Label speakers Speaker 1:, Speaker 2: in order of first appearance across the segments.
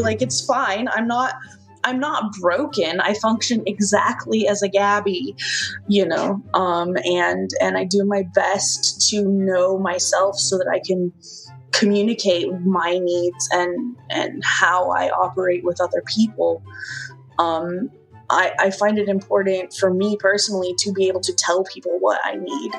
Speaker 1: Like, it's fine. I'm not broken. I function exactly as a Gabby, and I do my best to know myself so that I can communicate my needs and how I operate with other people. I find it important for me personally to be able to tell people what I need.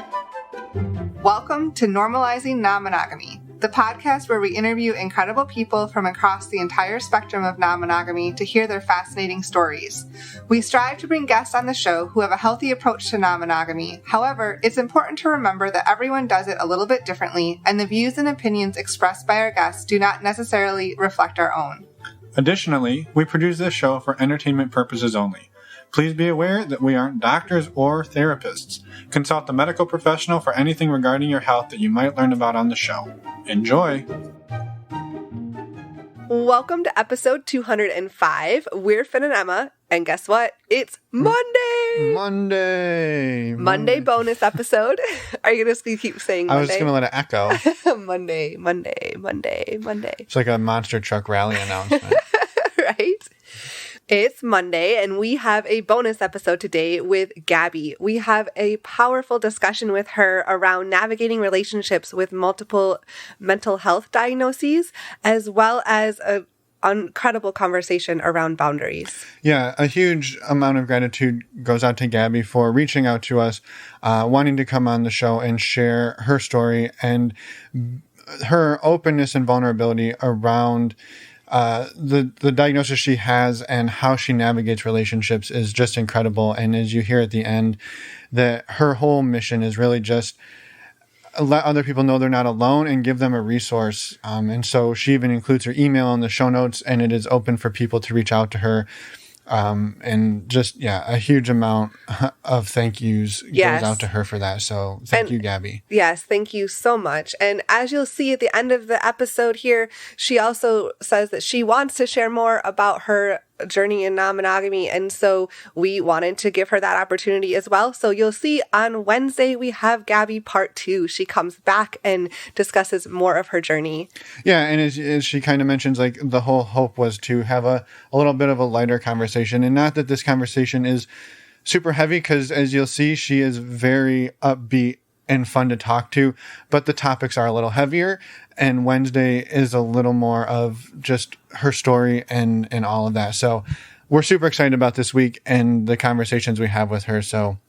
Speaker 2: Welcome to Normalizing Non-Monogamy, the podcast where we interview incredible people from across the entire spectrum of non-monogamy to hear their fascinating stories. We strive to bring guests on the show who have a healthy approach to non-monogamy. However, it's important to remember that everyone does it a little bit differently, and the views and opinions expressed by our guests do not necessarily reflect our own.
Speaker 3: Additionally, we produce this show for entertainment purposes only. Please be aware that we aren't doctors or therapists. Consult a medical professional for anything regarding your health that you might learn about on the show. Enjoy!
Speaker 2: Welcome to episode 205. We're Finn and Emma, and guess what? It's Monday! Monday bonus episode. Are you going to keep saying Monday?
Speaker 3: I was just going to let it echo.
Speaker 2: Monday.
Speaker 3: It's like a monster truck rally announcement.
Speaker 2: Right? It's Monday, and we have a bonus episode today with Gabby. We have a powerful discussion with her around navigating relationships with multiple mental health diagnoses, as well as an incredible conversation around boundaries.
Speaker 3: Yeah, a huge amount of gratitude goes out to Gabby for reaching out to us, wanting to come on the show and share her story and her openness and vulnerability around the diagnosis she has and how she navigates relationships is just incredible. And as you hear at the end, that her whole mission is really just let other people know they're not alone and give them a resource. And so she even includes her email in the show notes, and it is open for people to reach out to her. And just, a huge amount of thank yous goes out to her for that. So thank you, Gabby.
Speaker 2: Yes, thank you so much. And as you'll see at the end of the episode here, she also says that she wants to share more about her journey in non-monogamy, and so we wanted to give her that opportunity as well. So you'll see on Wednesday we have Gabby part 2. She comes back and discusses more of her journey. Yeah,
Speaker 3: and as she kind of mentions, like, the whole hope was to have a little bit of a lighter conversation, and not that this conversation is super heavy, because as you'll see, she is very upbeat and fun to talk to, but the topics are a little heavier, and Wednesday is a little more of just her story and all of that. So we're super excited about this week and the conversations we have with her. So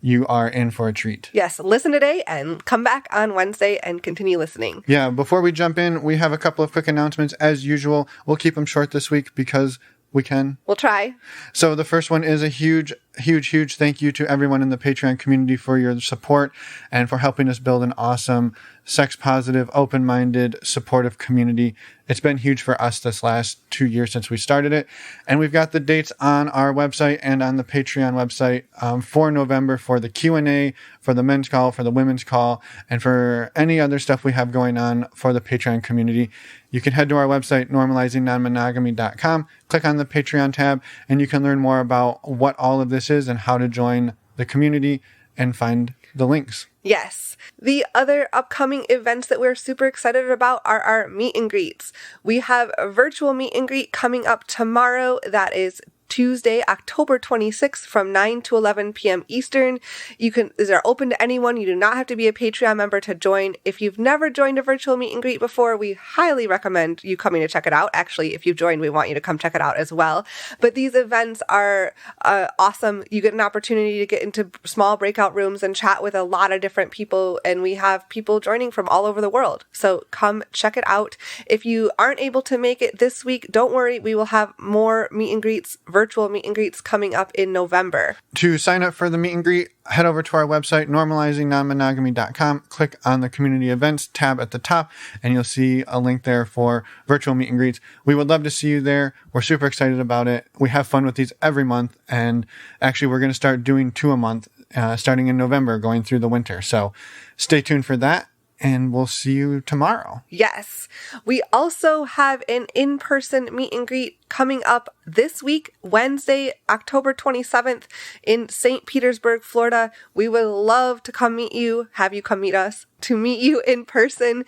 Speaker 3: you are in for a treat.
Speaker 2: Yes, listen today and come back on Wednesday and continue listening.
Speaker 3: Yeah, before we jump in, we have a couple of quick announcements. As usual, we'll keep them short this week because we can.
Speaker 2: We'll try.
Speaker 3: So the first one is a huge thank you to everyone in the Patreon community for your support and for helping us build an awesome, sex-positive, open-minded, supportive community. It's been huge for us this last 2 years since we started it. And we've got the dates on our website and on the Patreon website for November for the Q&A, for the men's call, for the women's call, and for any other stuff we have going on for the Patreon community. You can head to our website, normalizingnonmonogamy.com, click on the Patreon tab, and you can learn more about what all of this is and how to join the community and find the links.
Speaker 2: Yes. The other upcoming events that we're super excited about are our meet and greets. We have a virtual meet and greet coming up tomorrow. That is Tuesday, October 26th from 9 to 11 p.m. Eastern. These are open to anyone. You do not have to be a Patreon member to join. If you've never joined a virtual meet and greet before, we highly recommend you coming to check it out. Actually, if you've joined, we want you to come check it out as well. But these events are awesome. You get an opportunity to get into small breakout rooms and chat with a lot of different people, and we have people joining from all over the world. So come check it out. If you aren't able to make it this week, don't worry. We will have more meet and greets, virtual meet and greets coming up in November.
Speaker 3: To sign up for the meet and greet, head over to our website, normalizingnonmonogamy.com, click on the community events tab at the top, and you'll see a link there for virtual meet and greets. We would love to see you there. We're super excited about it. We have fun with these every month, and actually we're going to start doing 2 a month starting in November, going through the winter. So stay tuned for that. And we'll see you tomorrow.
Speaker 2: Yes. We also have an in-person meet and greet coming up this week, Wednesday, October 27th in St. Petersburg, Florida. We would love to come meet you, have you come meet us, to meet you in person.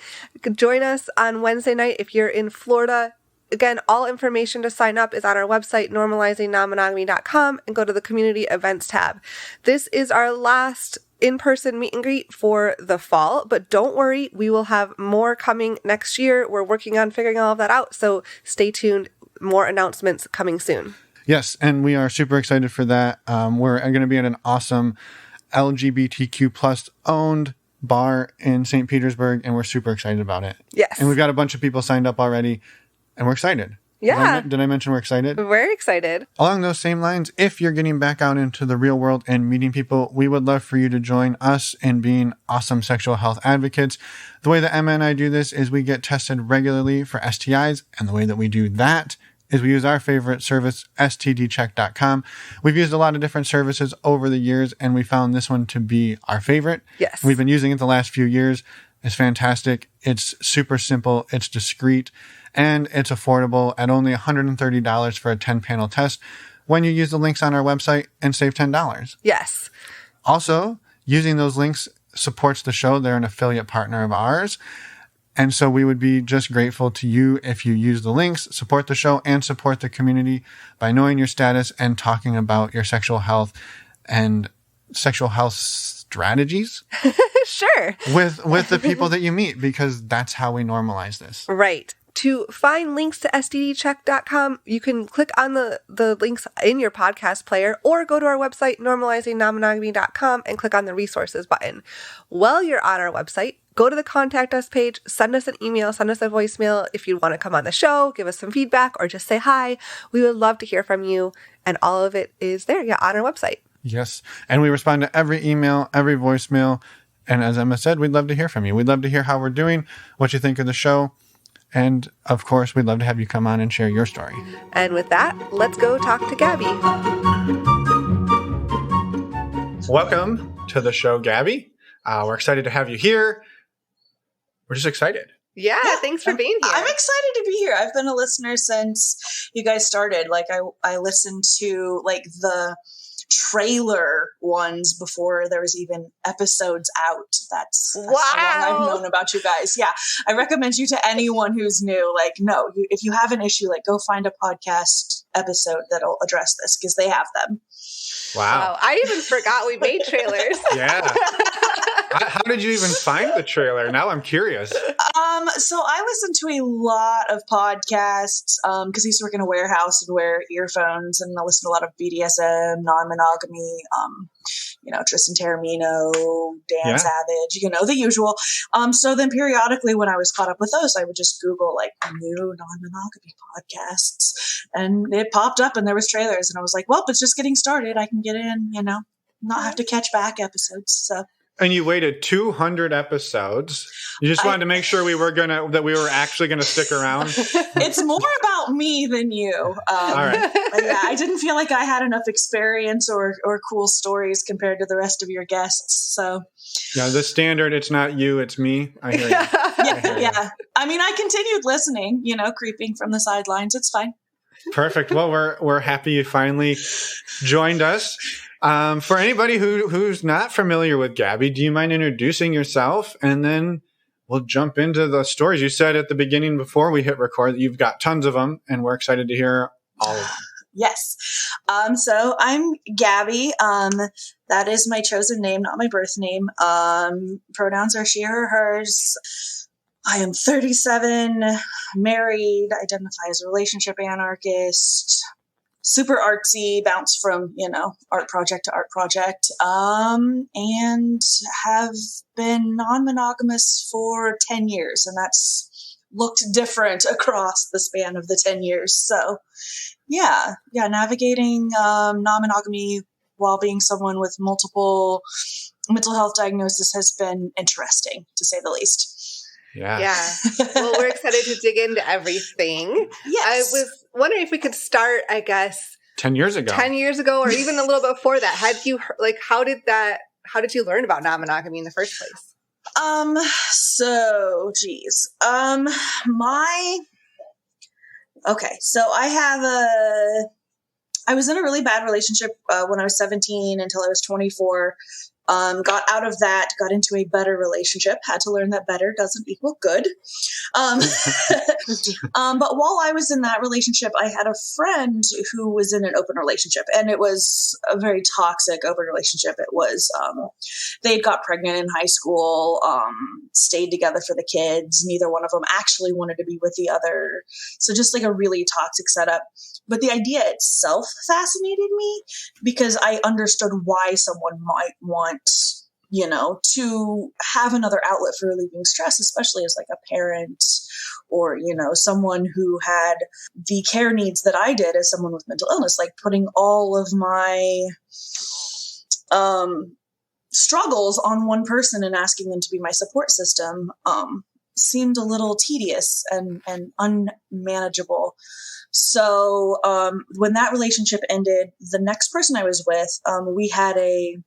Speaker 2: Join us on Wednesday night if you're in Florida. Again, all information to sign up is on our website, normalizingnonmonogamy.com, and go to the community events tab. This is our last in-person meet and greet for the fall, but don't worry, we will have more coming next year. We're working on figuring all of that out, so stay tuned. More announcements coming soon.
Speaker 3: Yes, and we are super excited for that. We're going to be at an awesome LGBTQ plus owned bar in St. Petersburg, and we're super excited about it.
Speaker 2: Yes.
Speaker 3: And we've got a bunch of people signed up already, and we're excited.
Speaker 2: Yeah.
Speaker 3: Did I mention we're excited?
Speaker 2: We're excited.
Speaker 3: Along those same lines, if you're getting back out into the real world and meeting people, we would love for you to join us in being awesome sexual health advocates. The way that Emma and I do this is we get tested regularly for STIs, and the way that we do that is we use our favorite service, stdcheck.com. We've used a lot of different services over the years, and we found this one to be our favorite.
Speaker 2: Yes.
Speaker 3: We've been using it the last few years. It's fantastic. It's super simple. It's discreet, and it's affordable at only $130 for a 10-panel test when you use the links on our website and save $10.
Speaker 2: Yes.
Speaker 3: Also, using those links supports the show. They're an affiliate partner of ours. And so we would be just grateful to you if you use the links, support the show, and support the community by knowing your status and talking about your sexual health and sexual health strategies.
Speaker 2: Sure.
Speaker 3: With the people that you meet, because that's how we normalize this.
Speaker 2: Right. To find links to stdcheck.com, you can click on the links in your podcast player or go to our website, normalizingnonmonogamy.com, and click on the resources button. While you're on our website, go to the contact us page, send us an email, send us a voicemail if you want to come on the show, give us some feedback, or just say hi. We would love to hear from you. And all of it is there, on our website.
Speaker 3: Yes. And we respond to every email, every voicemail. And as Emma said, we'd love to hear from you. We'd love to hear how we're doing, what you think of the show. And of course, we'd love to have you come on and share your story.
Speaker 2: And with that, let's go talk to Gabby.
Speaker 3: Welcome to the show, Gabby. We're excited to have you here. We're just excited.
Speaker 2: Yeah, thanks for being here.
Speaker 1: I'm excited to be here. I've been a listener since you guys started. Like I listened to like the trailer ones before there was even episodes out. That's how long I've known about you guys. Yeah. I recommend you to anyone who's new. Like, no, if you have an issue, like go find a podcast episode that'll address this because they have them.
Speaker 3: Wow.
Speaker 2: I even forgot we made trailers.
Speaker 3: Yeah. How did you even find the trailer? Now I'm curious.
Speaker 1: So I listen to a lot of podcasts because I used to work in a warehouse and wear earphones, and I listen to a lot of BDSM, non-monogamy, Tristan Taormino, Dan Savage, the usual. So then periodically when I was caught up with those, I would just Google like new non-monogamy podcasts, and it popped up and there was trailers, and I was like, well, it's just getting started. I can get in, not have to catch back episodes. So.
Speaker 3: And you waited 200 episodes. You just wanted to make sure we were actually gonna stick around.
Speaker 1: It's more about me than you.
Speaker 3: All right.
Speaker 1: Yeah, I didn't feel like I had enough experience or cool stories compared to the rest of your guests. So
Speaker 3: yeah, the standard, it's not you, it's me. I hear you.
Speaker 1: Yeah. I mean, I continued listening, creeping from the sidelines. It's fine.
Speaker 3: Perfect. Well, we're happy you finally joined us. For anybody who's not familiar with Gabby, do you mind introducing yourself? And then we'll jump into the stories. You said at the beginning before we hit record that you've got tons of them, and we're excited to hear all of them.
Speaker 1: Yes. So I'm Gabby. That is my chosen name, not my birth name. Pronouns are she, her, hers. I am 37, married, identify as a relationship anarchist, super artsy, bounce from, art project to art project, and have been non-monogamous for 10 years. And that's looked different across the span of the 10 years. So yeah, navigating non-monogamy while being someone with multiple mental health diagnoses has been interesting, to say the least.
Speaker 3: Yeah.
Speaker 2: Well, we're excited to dig into everything.
Speaker 1: Yes.
Speaker 2: I was wondering if we could start, I guess,
Speaker 3: 10 years ago.
Speaker 2: 10 years ago, or even a little bit before that. How did you learn about non-monogamy in the first place?
Speaker 1: So I was in a really bad relationship when I was 17 until I was 24. Got out of that, got into a better relationship, had to learn that better doesn't equal good. But while I was in that relationship, I had a friend who was in an open relationship, and it was a very toxic open relationship. It was, they got pregnant in high school, stayed together for the kids. Neither one of them actually wanted to be with the other. So just like a really toxic setup. But the idea itself fascinated me because I understood why someone might want, to have another outlet for relieving stress, especially as like a parent or, someone who had the care needs that I did as someone with mental illness, like putting all of my struggles on one person and asking them to be my support system seemed a little tedious and unmanageable. So when that relationship ended, the next person I was with, we had a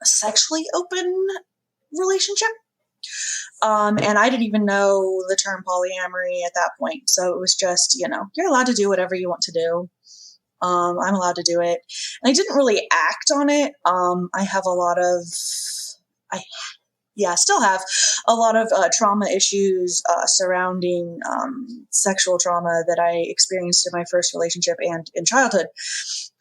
Speaker 1: sexually open relationship. And I didn't even know the term polyamory at that point. So it was just, you're allowed to do whatever you want to do. I'm allowed to do it. And I didn't really act on it. I have still have a lot of trauma issues surrounding sexual trauma that I experienced in my first relationship and in childhood.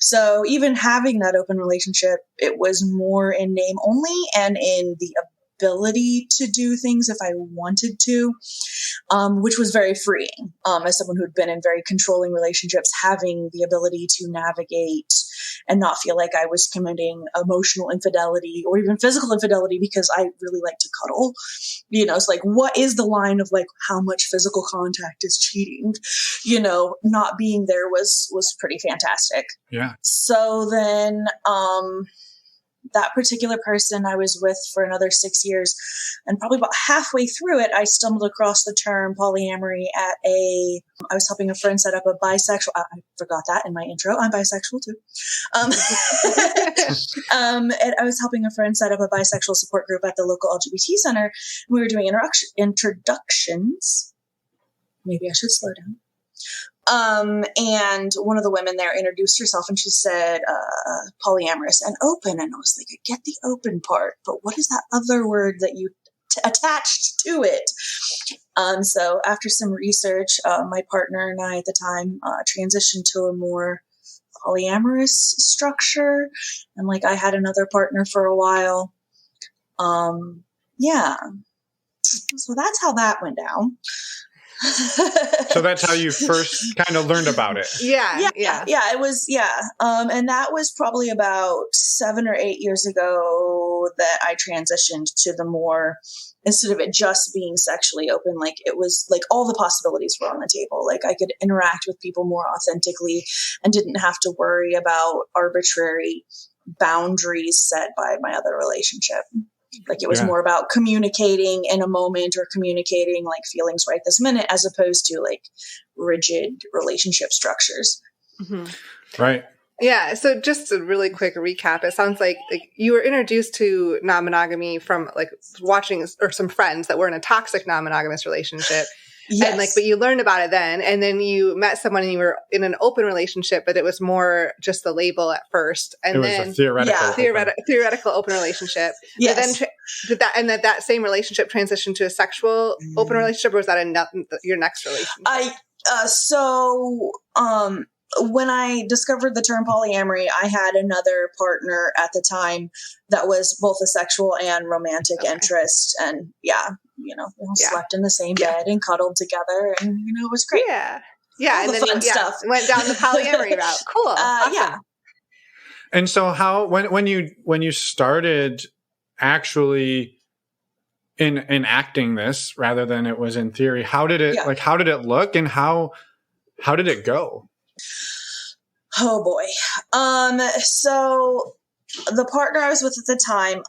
Speaker 1: So even having that open relationship, it was more in name only and in the ability to do things if I wanted to, which was very freeing. As someone who'd been in very controlling relationships, having the ability to navigate and not feel like I was committing emotional infidelity or even physical infidelity because I really like to cuddle. It's like, what is the line of like how much physical contact is cheating? Not being there was pretty fantastic.
Speaker 3: Yeah.
Speaker 1: So then, that particular person I was with for another 6 years, and probably about halfway through it, I stumbled across the term polyamory I was helping a friend set up a bisexual, I forgot that in my intro, I'm bisexual too. And I was helping a friend set up a bisexual support group at the local LGBT center. We were doing introductions. Maybe I should slow down. And one of the women there introduced herself and she said, polyamorous and open. And I was like, I get the open part, but what is that other word that you attached to it? So after some research, my partner and I at the time, transitioned to a more polyamorous structure. And like, I had another partner for a while. Yeah. So that's how that went down.
Speaker 3: So that's how you first kind of learned about it.
Speaker 1: Yeah. It was, and that was probably about 7 or 8 years ago that I transitioned to the more, instead of it just being sexually open, like it was like all the possibilities were on the table. Like I could interact with people more authentically and didn't have to worry about arbitrary boundaries set by my other relationship. Like it was more about communicating in a moment or communicating like feelings right this minute, as opposed to like rigid relationship structures.
Speaker 2: Mm-hmm.
Speaker 3: Right.
Speaker 2: Yeah. So just a really quick recap. It sounds like you were introduced to non-monogamy from like watching or some friends that were in a toxic non-monogamous relationship.
Speaker 1: Yes.
Speaker 2: And but you learned about it then, and then you met someone and you were in an open relationship, but it was more just the label at first. And
Speaker 3: it was
Speaker 2: then
Speaker 3: a theoretical
Speaker 2: open relationship.
Speaker 1: Yes.
Speaker 2: But then that same relationship transitioned to a sexual open relationship, or was that your next relationship?
Speaker 1: When I discovered the term polyamory, I had another partner at the time that was both a sexual and romantic interest. And we slept in the same bed and cuddled together, and it was great.
Speaker 2: Yeah.
Speaker 1: All
Speaker 2: and
Speaker 1: the
Speaker 2: then
Speaker 1: fun stuff.
Speaker 2: Went down the polyamory route. Cool. Awesome.
Speaker 1: Yeah.
Speaker 3: And so when you started actually in enacting this rather than it was in theory, how did it look and how did it go?
Speaker 1: Oh boy. So the partner I was with at the time,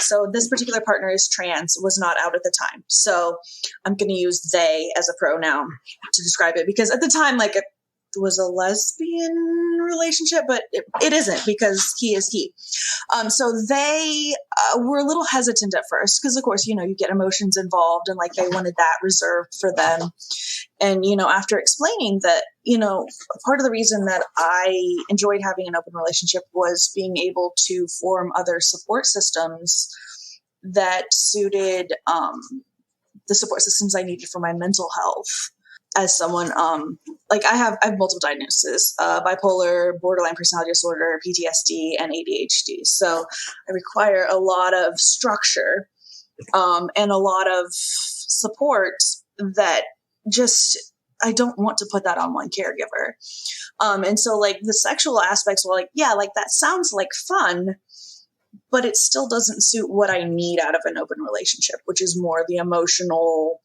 Speaker 1: so this particular partner is trans, was not out at the time. So I'm going to use they as a pronoun to describe it, because at the time, like was a lesbian relationship, but it isn't because he is he. So they were a little hesitant at first because, of course, you get emotions involved and like they wanted that reserved for them. And, after explaining that, part of the reason that I enjoyed having an open relationship was being able to form other support systems that suited the support systems I needed for my mental health. As someone, I have multiple diagnoses, bipolar, borderline personality disorder, PTSD, and ADHD. So I require a lot of structure and a lot of support that just, I don't want to put that on one caregiver. And so like the sexual aspects were like, yeah, like that sounds like fun, but it still doesn't suit what I need out of an open relationship, which is more the emotional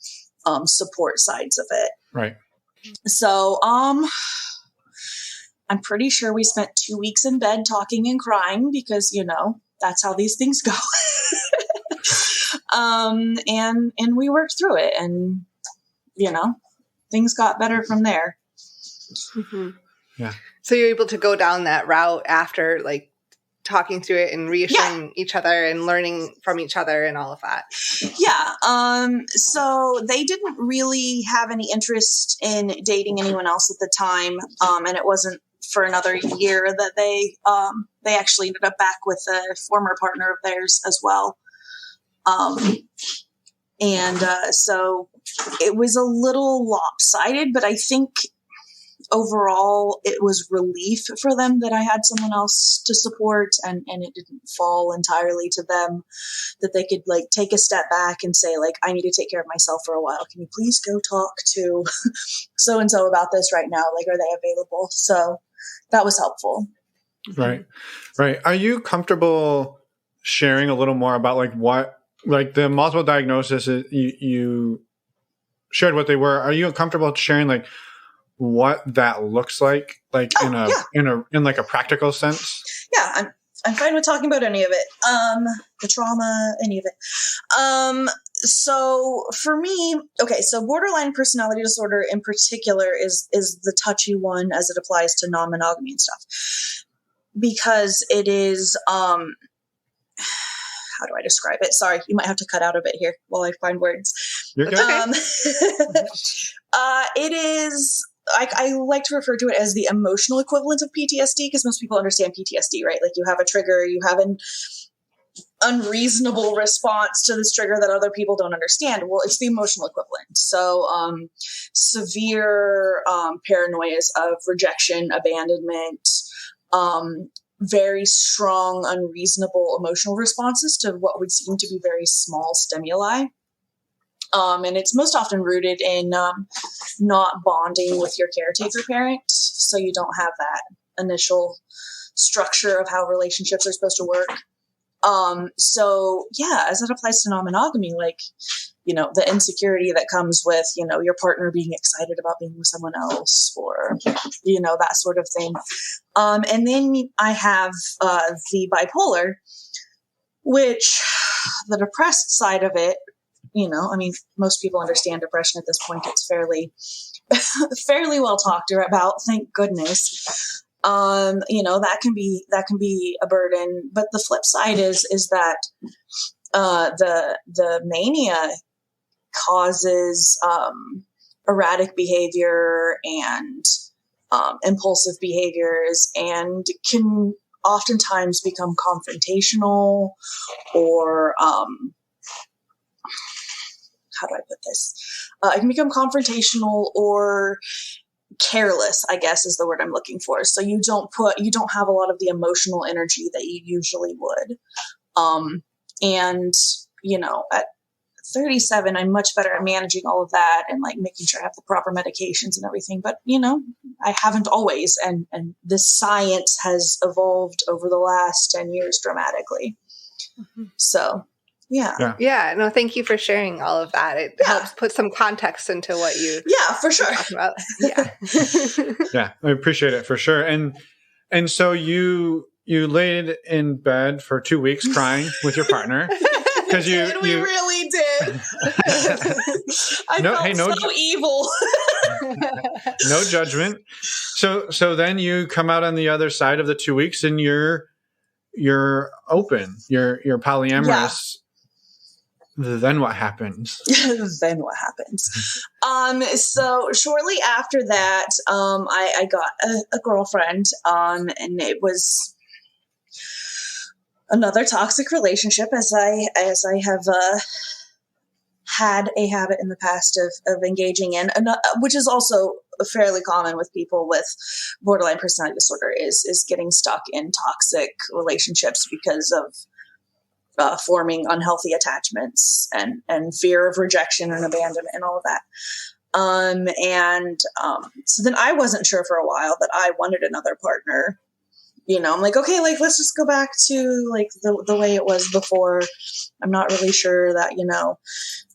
Speaker 1: support sides of it.
Speaker 3: Right.
Speaker 1: So, I'm pretty sure we spent 2 weeks in bed talking and crying because, that's how these things go. And we worked through it and, things got better from there.
Speaker 2: Mm-hmm.
Speaker 3: Yeah.
Speaker 2: So you're able to go down that route after like talking through it and reassuring each other and learning from each other and all of that.
Speaker 1: Yeah. So they didn't really have any interest in dating anyone else at the time. And it wasn't for another year that they actually ended up back with a former partner of theirs as well. So it was a little lopsided, but I think overall, it was relief for them that I had someone else to support and it didn't fall entirely to them, that they could like take a step back and say like, I need to take care of myself for a while. Can you please go talk to so-and-so about this right now? Like, are they available? So that was helpful.
Speaker 3: Right. Right. Are you comfortable sharing a little more about like what, like the multiple diagnosis you shared what they were. Are you comfortable sharing like what that looks like in like a practical sense?
Speaker 1: Yeah, I'm fine with talking about any of it. The trauma, any of it. So for me, so borderline personality disorder in particular is the touchy one as it applies to non-monogamy and stuff, because it is, how do I describe it? Sorry, you might have to cut out a bit here while I find words.
Speaker 3: You're good.
Speaker 1: It is, I like to refer to it as the emotional equivalent of PTSD, because most people understand PTSD, right? Like you have a trigger, you have an unreasonable response to this trigger that other people don't understand. Well, it's the emotional equivalent. So severe paranoias of rejection, abandonment, very strong, unreasonable emotional responses to what would seem to be very small stimuli. And it's most often rooted in not bonding with your caretaker parent. So you don't have that initial structure of how relationships are supposed to work. So yeah, as it applies to non-monogamy, like, the insecurity that comes with, your partner being excited about being with someone else or, that sort of thing. And then I have the bipolar, which the depressed side of it, most people understand depression at this point. It's fairly well talked about, thank goodness. That can be a burden, but the flip side is that the mania causes erratic behavior and impulsive behaviors, and can oftentimes become confrontational or how do I put this? It can become confrontational or careless, I guess is the word I'm looking for. So you don't have a lot of the emotional energy that you usually would. And at 37, I'm much better at managing all of that and like making sure I have the proper medications and everything. But, I haven't always. And this science has evolved over the last 10 years dramatically. Mm-hmm. So, yeah.
Speaker 2: No, thank you for sharing all of that. It helps put some context into what you
Speaker 1: for sure.
Speaker 2: About. Yeah.
Speaker 3: Yeah, I appreciate it for sure. And so you laid in bed for 2 weeks crying with your partner. because
Speaker 1: we really did. I felt so evil.
Speaker 3: No judgment. So then you come out on the other side of the 2 weeks and you're open, you're polyamorous. Yeah. Then what happens?
Speaker 1: So shortly after that, I got a girlfriend, and it was another toxic relationship, as I have had a habit in the past of engaging in, which is also fairly common with people with borderline personality disorder, is getting stuck in toxic relationships because of forming unhealthy attachments and fear of rejection and abandonment and all of that. So then I wasn't sure for a while that I wanted another partner. I'm like, okay, like, let's just go back to like the way it was before. I'm not really sure that,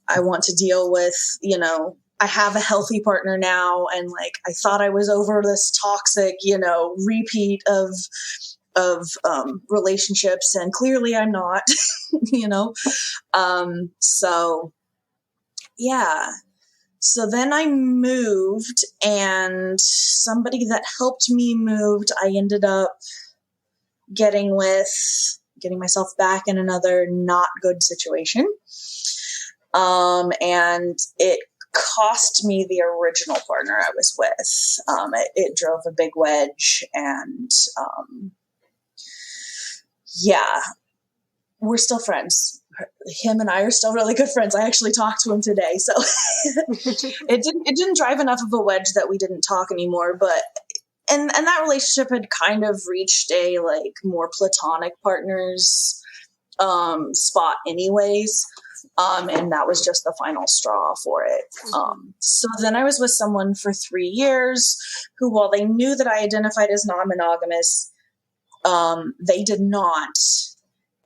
Speaker 1: I want to deal with, I have a healthy partner now. And like, I thought I was over this toxic, repeat of relationships, and clearly I'm not. So yeah. So then I moved, and somebody that helped me moved. I ended up getting myself back in another not good situation. And it cost me the original partner I was with. It drove a big wedge, and yeah, we're still friends. Him and I are still really good friends. I actually talked to him today. So it didn't drive enough of a wedge that we didn't talk anymore, but, and that relationship had kind of reached a like more platonic partners, spot anyways. And that was just the final straw for it. So then I was with someone for 3 years who, while they knew that I identified as non-monogamous, they did not.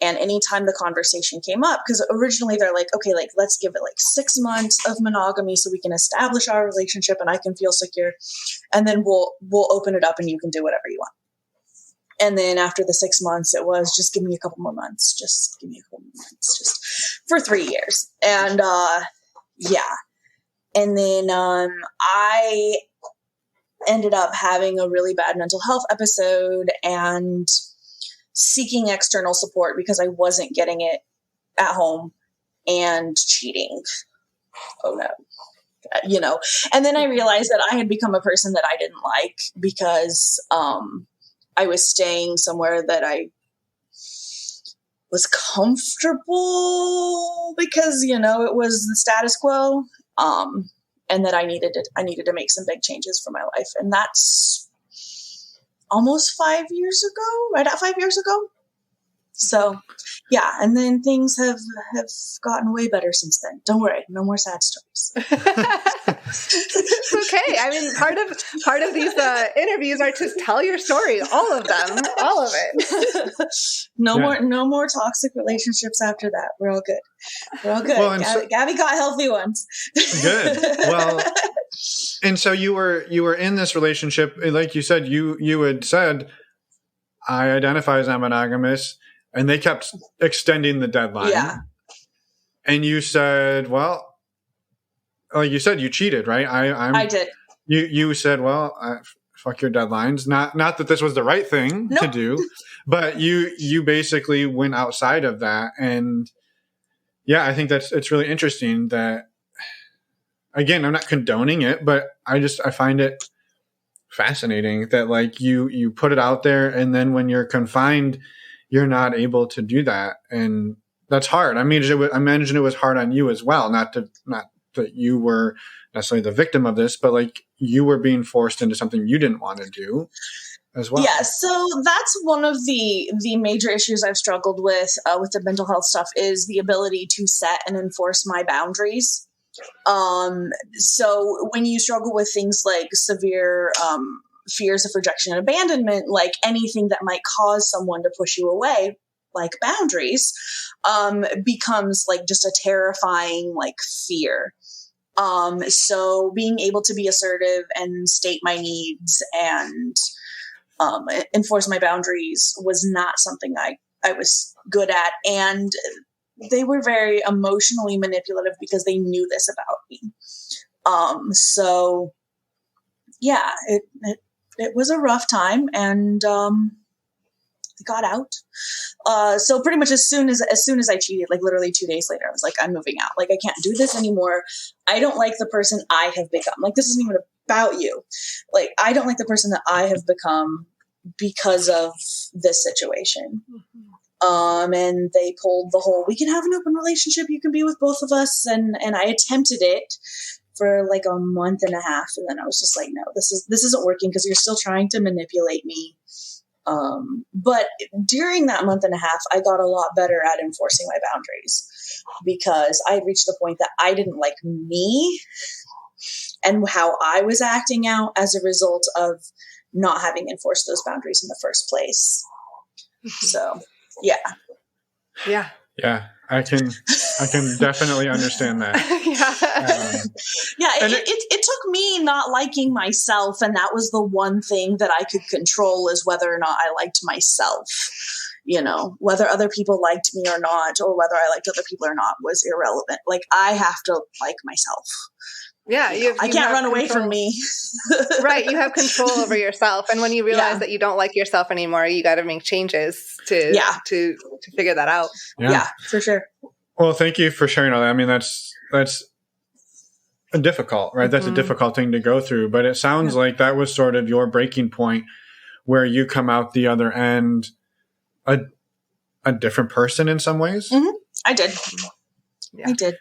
Speaker 1: And anytime the conversation came up, because originally they're like, okay, like, let's give it like 6 months of monogamy so we can establish our relationship and I can feel secure. And then we'll open it up and you can do whatever you want. And then after the 6 months, it was just give me a couple more months, just for 3 years. And, yeah. And then, I ended up having a really bad mental health episode and seeking external support because I wasn't getting it at home, and cheating. Oh no. And then I realized that I had become a person that I didn't like because, I was staying somewhere that I was comfortable because, it was the status quo. And that I needed to make some big changes for my life. And that's almost 5 years ago, right at 5 years ago. So yeah. And then things have gotten way better since then. Don't worry. No more sad stories.
Speaker 2: It's okay. I mean, part of these interviews are to tell your story, all of them, all of it.
Speaker 1: No more toxic relationships after that. We're all good. Well, Gabby got healthy ones.
Speaker 3: Good. Well, and so you were in this relationship, like you said, you had said, I identify as non-monogamous, and they kept extending the deadline.
Speaker 1: Yeah.
Speaker 3: And you said, well, like you said, you cheated, right? I
Speaker 1: did.
Speaker 3: You said, well, fuck your deadlines. Not that this was the right thing to do, but you basically went outside of that. And yeah, I think it's really interesting that, again, I'm not condoning it, but I find it fascinating that like you put it out there, and then when you're confined, you're not able to do that. And that's hard. I imagine it was hard on you as well. Not that you were necessarily the victim of this, but like you were being forced into something you didn't want to do as well.
Speaker 1: Yeah. So that's one of the major issues I've struggled with the mental health stuff, is the ability to set and enforce my boundaries. So when you struggle with things like severe, fears of rejection and abandonment, like anything that might cause someone to push you away, like boundaries, becomes like just a terrifying like fear. So being able to be assertive and state my needs and enforce my boundaries was not something I was good at. And they were very emotionally manipulative because they knew this about me. So yeah, it was a rough time, and got out. So pretty much as soon as I cheated, like literally 2 days later, I was like, I'm moving out. Like, I can't do this anymore. I don't like the person I have become. Like, this isn't even about you. Like, I don't like the person that I have become because of this situation. And they pulled the whole, we can have an open relationship. You can be with both of us. And I attempted it for like a month and a half. And then I was just like, no, this isn't working because you're still trying to manipulate me. But during that month and a half, I got a lot better at enforcing my boundaries because I had reached the point that I didn't like me and how I was acting out as a result of not having enforced those boundaries in the first place. So, yeah.
Speaker 2: Yeah.
Speaker 3: Yeah. I can definitely understand that.
Speaker 1: It took me not liking myself, and that was the one thing that I could control, is whether or not I liked myself. You know, whether other people liked me or not, or whether I liked other people or not, was irrelevant. Like, I have to like myself.
Speaker 2: Yeah,
Speaker 1: I can't run away from me.
Speaker 2: Right, you have control over yourself, and when you realize that you don't like yourself anymore, you got to make changes to figure that out.
Speaker 1: Yeah, for sure.
Speaker 3: Well, thank you for sharing all that. I mean, that's difficult, right? That's a difficult thing to go through, but it sounds like that was sort of your breaking point where you come out the other end a different person in some ways.
Speaker 1: Mm-hmm. I did. Yeah. I did.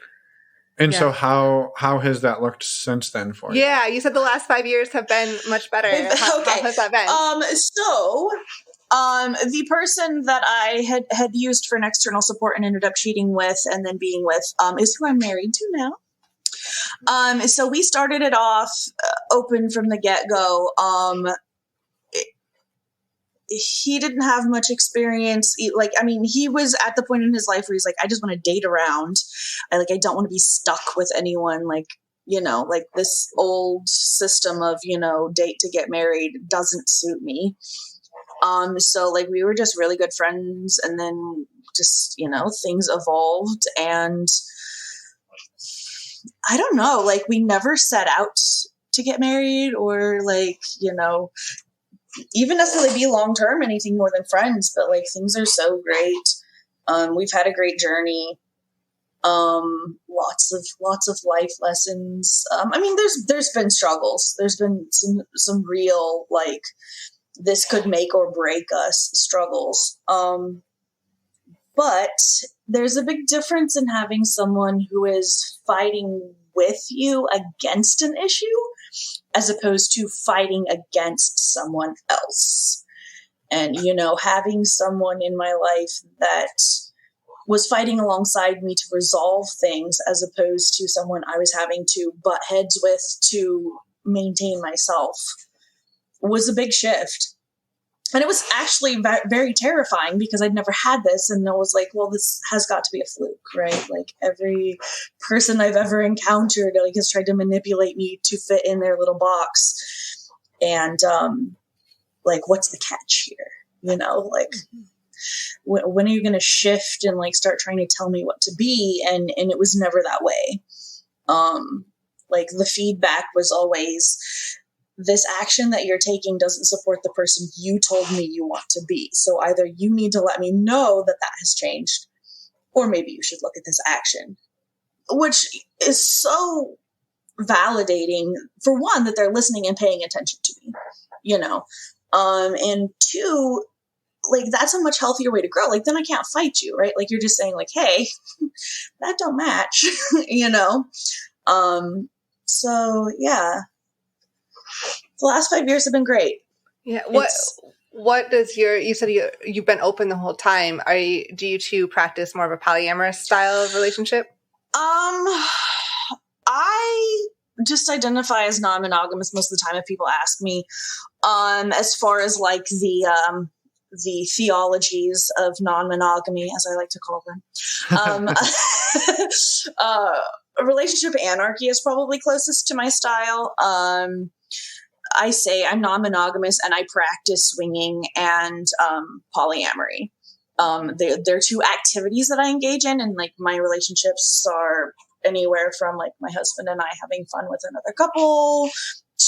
Speaker 3: And so how has that looked since then for you?
Speaker 2: Yeah, you said the last 5 years have been much better. How has that been?
Speaker 1: The person that I had used for an external support and ended up cheating with and then being with is who I'm married to now. So we started it off open from the get-go. He didn't have much experience. He was at the point in his life where he's like, I just want to date around. I don't want to be stuck with anyone. This old system of, date to get married doesn't suit me. So we were just really good friends, and then just, things evolved, and I don't know, we never set out to get married or even necessarily be long-term anything more than friends, but things are so great. We've had a great journey. Lots of life lessons. There's been struggles. There's been some real, this could make or break us struggles. But there's a big difference in having someone who is fighting with you against an issue as opposed to fighting against someone else. And, having someone in my life that was fighting alongside me to resolve things as opposed to someone I was having to butt heads with to maintain myself was a big shift. And it was actually very terrifying because I'd never had this. And I was like, well, this has got to be a fluke, right? Every person I've ever encountered, has tried to manipulate me to fit in their little box. And, what's the catch here? When are you going to shift and start trying to tell me what to be? And it was never that way. The feedback was always, this action that you're taking doesn't support the person you told me you want to be. So either you need to let me know that has changed, or maybe you should look at this action, which is so validating, for one, that they're listening and paying attention to me, and two, that's a much healthier way to grow. Then I can't fight you, right? You're just saying hey, that don't match, so yeah. The last 5 years have been great.
Speaker 2: Yeah. What does you said you've been open the whole time. Do you two practice more of a polyamorous style of relationship?
Speaker 1: I just identify as non-monogamous most of the time if people ask me. As far as the theologies of non-monogamy, as I like to call them. Relationship anarchy is probably closest to my style. I say I'm non-monogamous and I practice swinging and polyamory. They're two activities that I engage in, and like my relationships are anywhere from like my husband and I having fun with another couple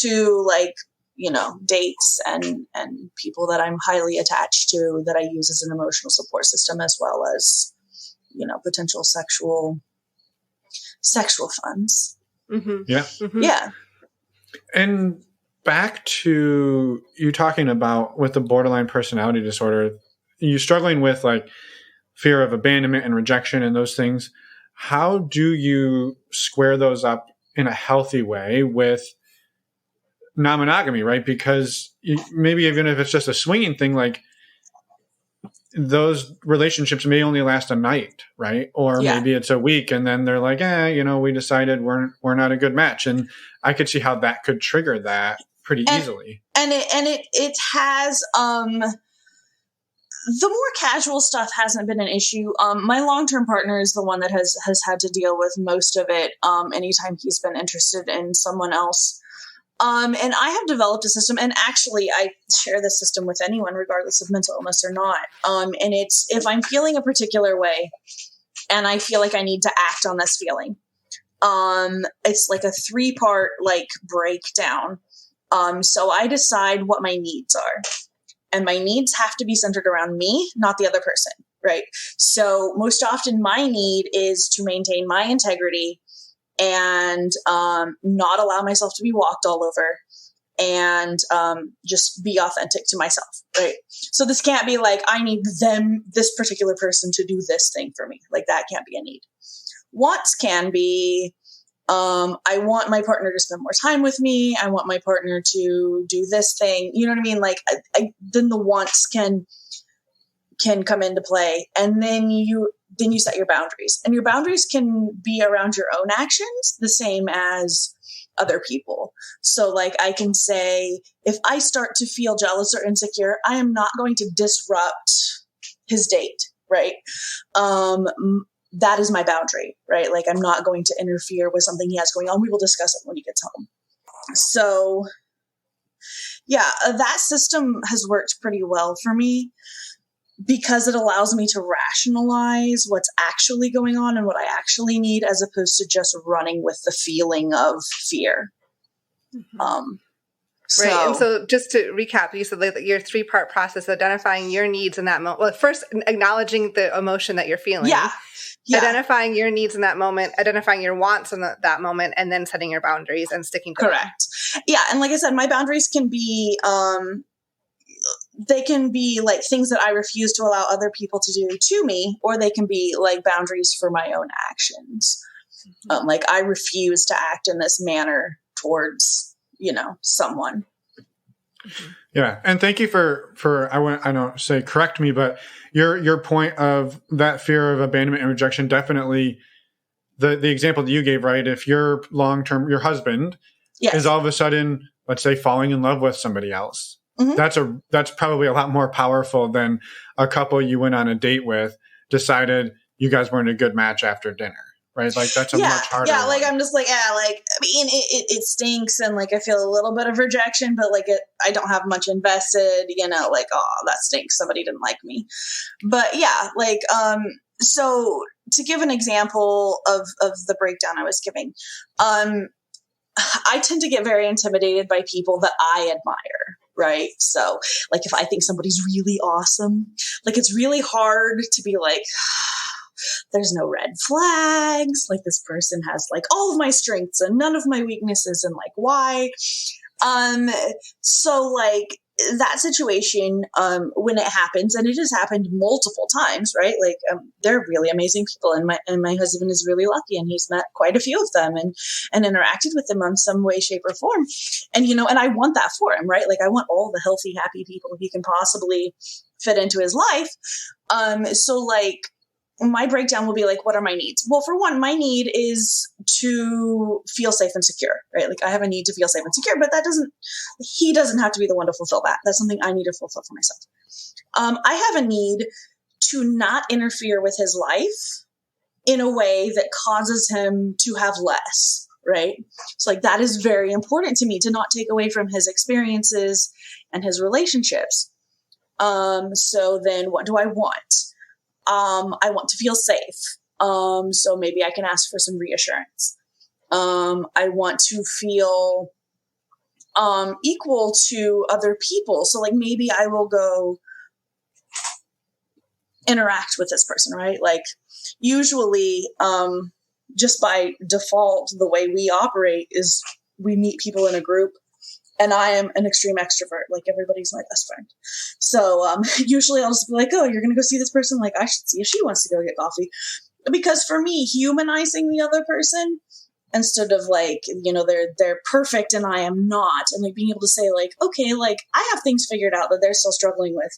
Speaker 1: to like, you know, dates and people that I'm highly attached to that I use as an emotional support system, as well as, you know, potential sexual funds.
Speaker 2: Mm-hmm.
Speaker 3: Yeah.
Speaker 2: Mm-hmm.
Speaker 1: Yeah.
Speaker 3: And back to you talking about with the borderline personality disorder, you struggling with like fear of abandonment and rejection and those things. How do you square those up in a healthy way with non-monogamy, right? Because maybe even if it's just a swinging thing, like those relationships may only last a night, right? Or maybe it's a week, and then they're like, you know, we decided we're not a good match. And I could see how that could trigger that pretty easily.
Speaker 1: And it has the more casual stuff hasn't been an issue. My long-term partner is the one that has had to deal with most of it. Anytime he's been interested in someone else. And I have developed a system, and actually I share this system with anyone, regardless of mental illness or not. And it's, if I'm feeling a particular way and I feel like I need to act on this feeling, it's like a 3-part like breakdown. So I decide what my needs are, and my needs have to be centered around me, not the other person. Right. So most often my need is to maintain my integrity and not allow myself to be walked all over, and just be authentic to myself, right? So this can't be like, I need this particular person to do this thing for me. Like that can't be a need. Wants can be, I want my partner to spend more time with me. I want my partner to do this thing. You know what I mean? Like then the wants can come into play, and then you set your boundaries, and your boundaries can be around your own actions, the same as other people. So like I can say, if I start to feel jealous or insecure, I am not going to disrupt his date. Right. That is my boundary, right? Like I'm not going to interfere with something he has going on. We will discuss it when he gets home. So yeah, that system has worked pretty well for me, because it allows me to rationalize what's actually going on and what I actually need, as opposed to just running with the feeling of fear.
Speaker 2: Mm-hmm. Right. And so just to recap, you said that your 3-part process, identifying your needs in that moment. Well, first acknowledging the emotion that you're feeling. Yeah. Identifying your needs in that moment, identifying your wants in that moment, and then setting your boundaries and sticking to them.
Speaker 1: Correct. Yeah. And like I said, my boundaries can be, they can be like things that I refuse to allow other people to do to me, or they can be like boundaries for my own actions. Mm-hmm. Like I refuse to act in this manner towards, you know, someone.
Speaker 3: Yeah. And thank you for I don't say correct me, but your point of that fear of abandonment and rejection, definitely the example that you gave, right? If your husband is all of a sudden, let's say, falling in love with somebody else, mm-hmm. that's probably a lot more powerful than a couple you went on a date with decided you guys weren't a good match after dinner. Right. Like that's a much harder.
Speaker 1: Yeah. Like, I'm just like, like, I mean, it stinks. And like, I feel a little bit of rejection, but like I don't have much invested, you know, like, oh, that stinks. Somebody didn't like me. But yeah, like, so to give an example of the breakdown I was giving, I tend to get very intimidated by people that I admire. Right. So like, if I think somebody's really awesome, like it's really hard to be like, there's no red flags. Like this person has like all of my strengths and none of my weaknesses, and like, why? So like that situation, when it happens, and it has happened multiple times, right? Like, they're really amazing people, and my husband is really lucky, and he's met quite a few of them and interacted with them on some way, shape, or form. And, you know, and I want that for him, right? Like I want all the healthy, happy people he can possibly fit into his life. So like, my breakdown will be like, what are my needs? Well, for one, my need is to feel safe and secure, right? Like I have a need to feel safe and secure, but he doesn't have to be the one to fulfill that. That's something I need to fulfill for myself. I have a need to not interfere with his life in a way that causes him to have less, right? So like, that is very important to me, to not take away from his experiences and his relationships. So then what do I want? I want to feel safe. So maybe I can ask for some reassurance. I want to feel equal to other people. So like maybe I will go interact with this person, right? Like usually just by default, the way we operate is we meet people in a group, and I am an extreme extrovert. Like everybody's my best friend. So usually I'll just be like, oh, you're going to go see this person? Like I should see if she wants to go get coffee. Because for me, humanizing the other person instead of like, you know, they're perfect and I am not. And like being able to say like, okay, like I have things figured out that they're still struggling with.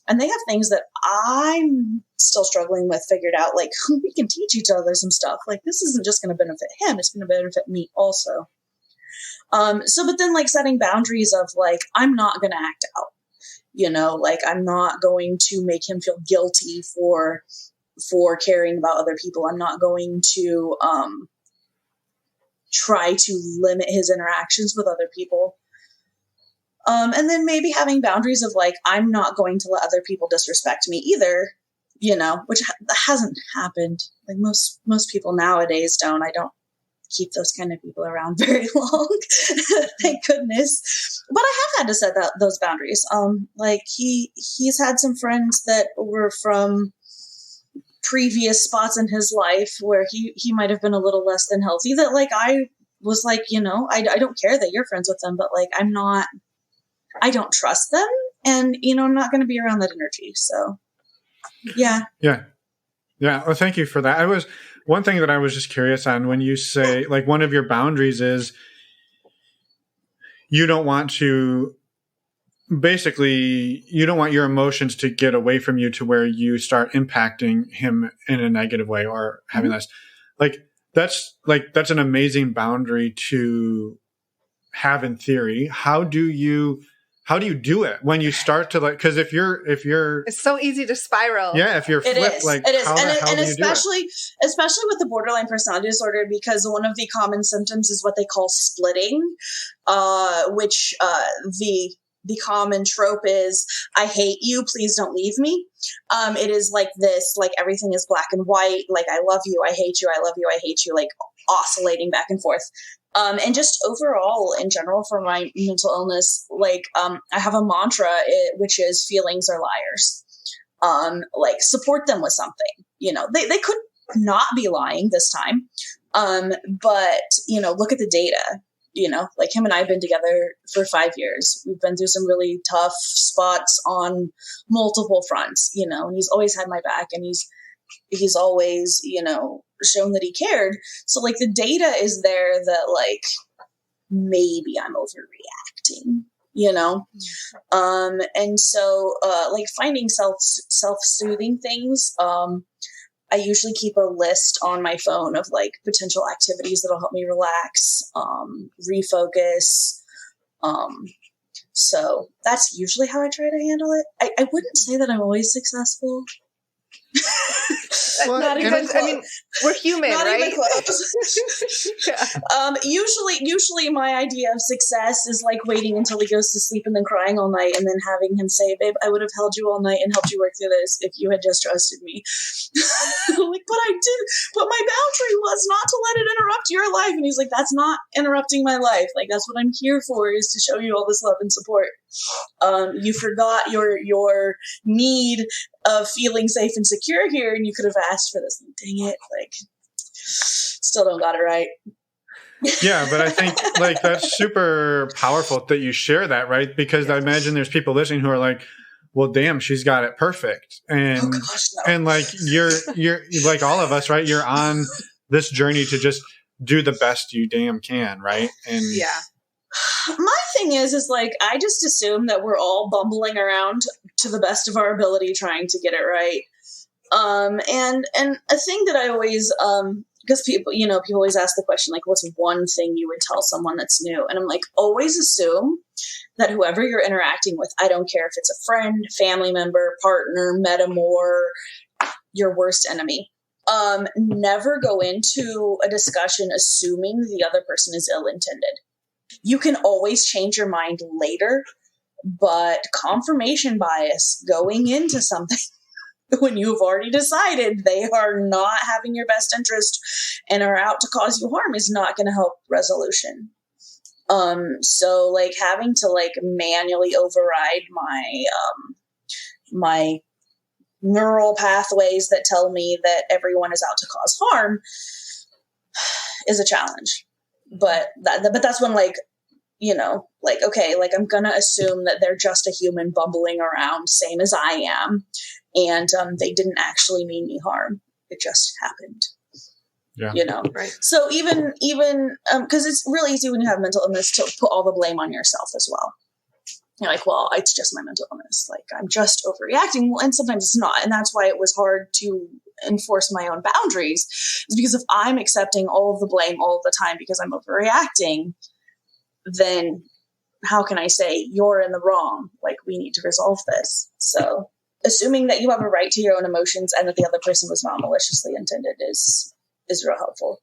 Speaker 1: And they have things that I'm still struggling with figured out. Like we can teach each other some stuff. Like this isn't just going to benefit him. It's going to benefit me also. But then like setting boundaries of like, I'm not going to act out, you know, like I'm not going to make him feel guilty for caring about other people. I'm not going to, try to limit his interactions with other people. And then maybe having boundaries of like, I'm not going to let other people disrespect me either, you know, which hasn't happened. Like most people nowadays don't. I don't keep those kind of people around very long. Thank goodness. But I have had to set those boundaries. Like he's had some friends that were from previous spots in his life where he might have been a little less than healthy, that like I was like, you know, I don't care that you're friends with them, but like I don't trust them, and you know, I'm not going to be around that energy. So yeah.
Speaker 3: Well, thank you for that. One thing that I was just curious on, when you say like one of your boundaries is you don't want your emotions to get away from you to where you start impacting him in a negative way or having this. That's an amazing boundary to have in theory. How do you do it when you start to like, cause if you're,
Speaker 2: it's so easy to spiral.
Speaker 3: Yeah. If you're flipped, like
Speaker 1: it is.
Speaker 3: how the hell do you do it?
Speaker 1: Especially with the borderline personality disorder, because one of the common symptoms is what they call splitting, which, the common trope is, I hate you, please don't leave me. It is like this, like everything is black and white. Like, I love you, I hate you, I love you, I hate you, like oscillating back and forth. And just overall, in general, for my mental illness, like, I have a mantra, which is feelings are liars. Like, support them with something. You know, they could not be lying this time. But, you know, look at the data. You know, like him and I have been together for 5 years. We've been through some really tough spots on multiple fronts, you know, and he's always had my back, and he's always, you know, shown that he cared. So like the data is there that like, maybe I'm overreacting, you know? And so, like finding self-soothing things, I usually keep a list on my phone of like potential activities that'll help me relax, refocus. So that's usually how I try to handle it. I wouldn't say that I'm always successful.
Speaker 2: Well, not even close. I mean, we're human, not right? Even close.
Speaker 1: Yeah. Usually my idea of success is like waiting until he goes to sleep and then crying all night and then having him say, babe, I would have held you all night and helped you work through this if you had just trusted me. Like, but I did. But my boundary was not to let it interrupt your life. And he's like, that's not interrupting my life. Like, that's what I'm here for, is to show you all this love and support. You forgot your need of feeling safe and secure here, and you could have asked for this. Dang it. Like, still don't got it right.
Speaker 3: Yeah, but I think like that's super powerful that you share that, right? Because I imagine there's people listening who are like, well, damn, she's got it perfect. And
Speaker 1: oh gosh, no.
Speaker 3: And like you're like all of us, right? You're on this journey to just do the best you damn can, right? And
Speaker 2: yeah.
Speaker 1: My thing is like, I just assume that we're all bumbling around to the best of our ability trying to get it right. And a thing that I always, because people always ask the question, like, what's one thing you would tell someone that's new? And I'm like, always assume that whoever you're interacting with, I don't care if it's a friend, family member, partner, metamor, your worst enemy. Never go into a discussion assuming the other person is ill-intended. You can always change your mind later, but confirmation bias going into something when you've already decided they are not having your best interest and are out to cause you harm is not going to help resolution. So like having to like manually override my neural pathways that tell me that everyone is out to cause harm is a challenge. But that's when like, you know, like, okay, like I'm going to assume that they're just a human bumbling around, same as I am. And they didn't actually mean me harm. It just happened.
Speaker 3: Yeah.
Speaker 1: You know?
Speaker 2: Right.
Speaker 1: So even, cause it's really easy when you have mental illness to put all the blame on yourself as well. You're like, well, it's just my mental illness. Like I'm just overreacting. And sometimes it's not. And that's why it was hard to enforce my own boundaries, is because if I'm accepting all of the blame all the time because I'm overreacting, then how can I say you're in the wrong? Like we need to resolve this. So assuming that you have a right to your own emotions and that the other person was not maliciously intended is real helpful.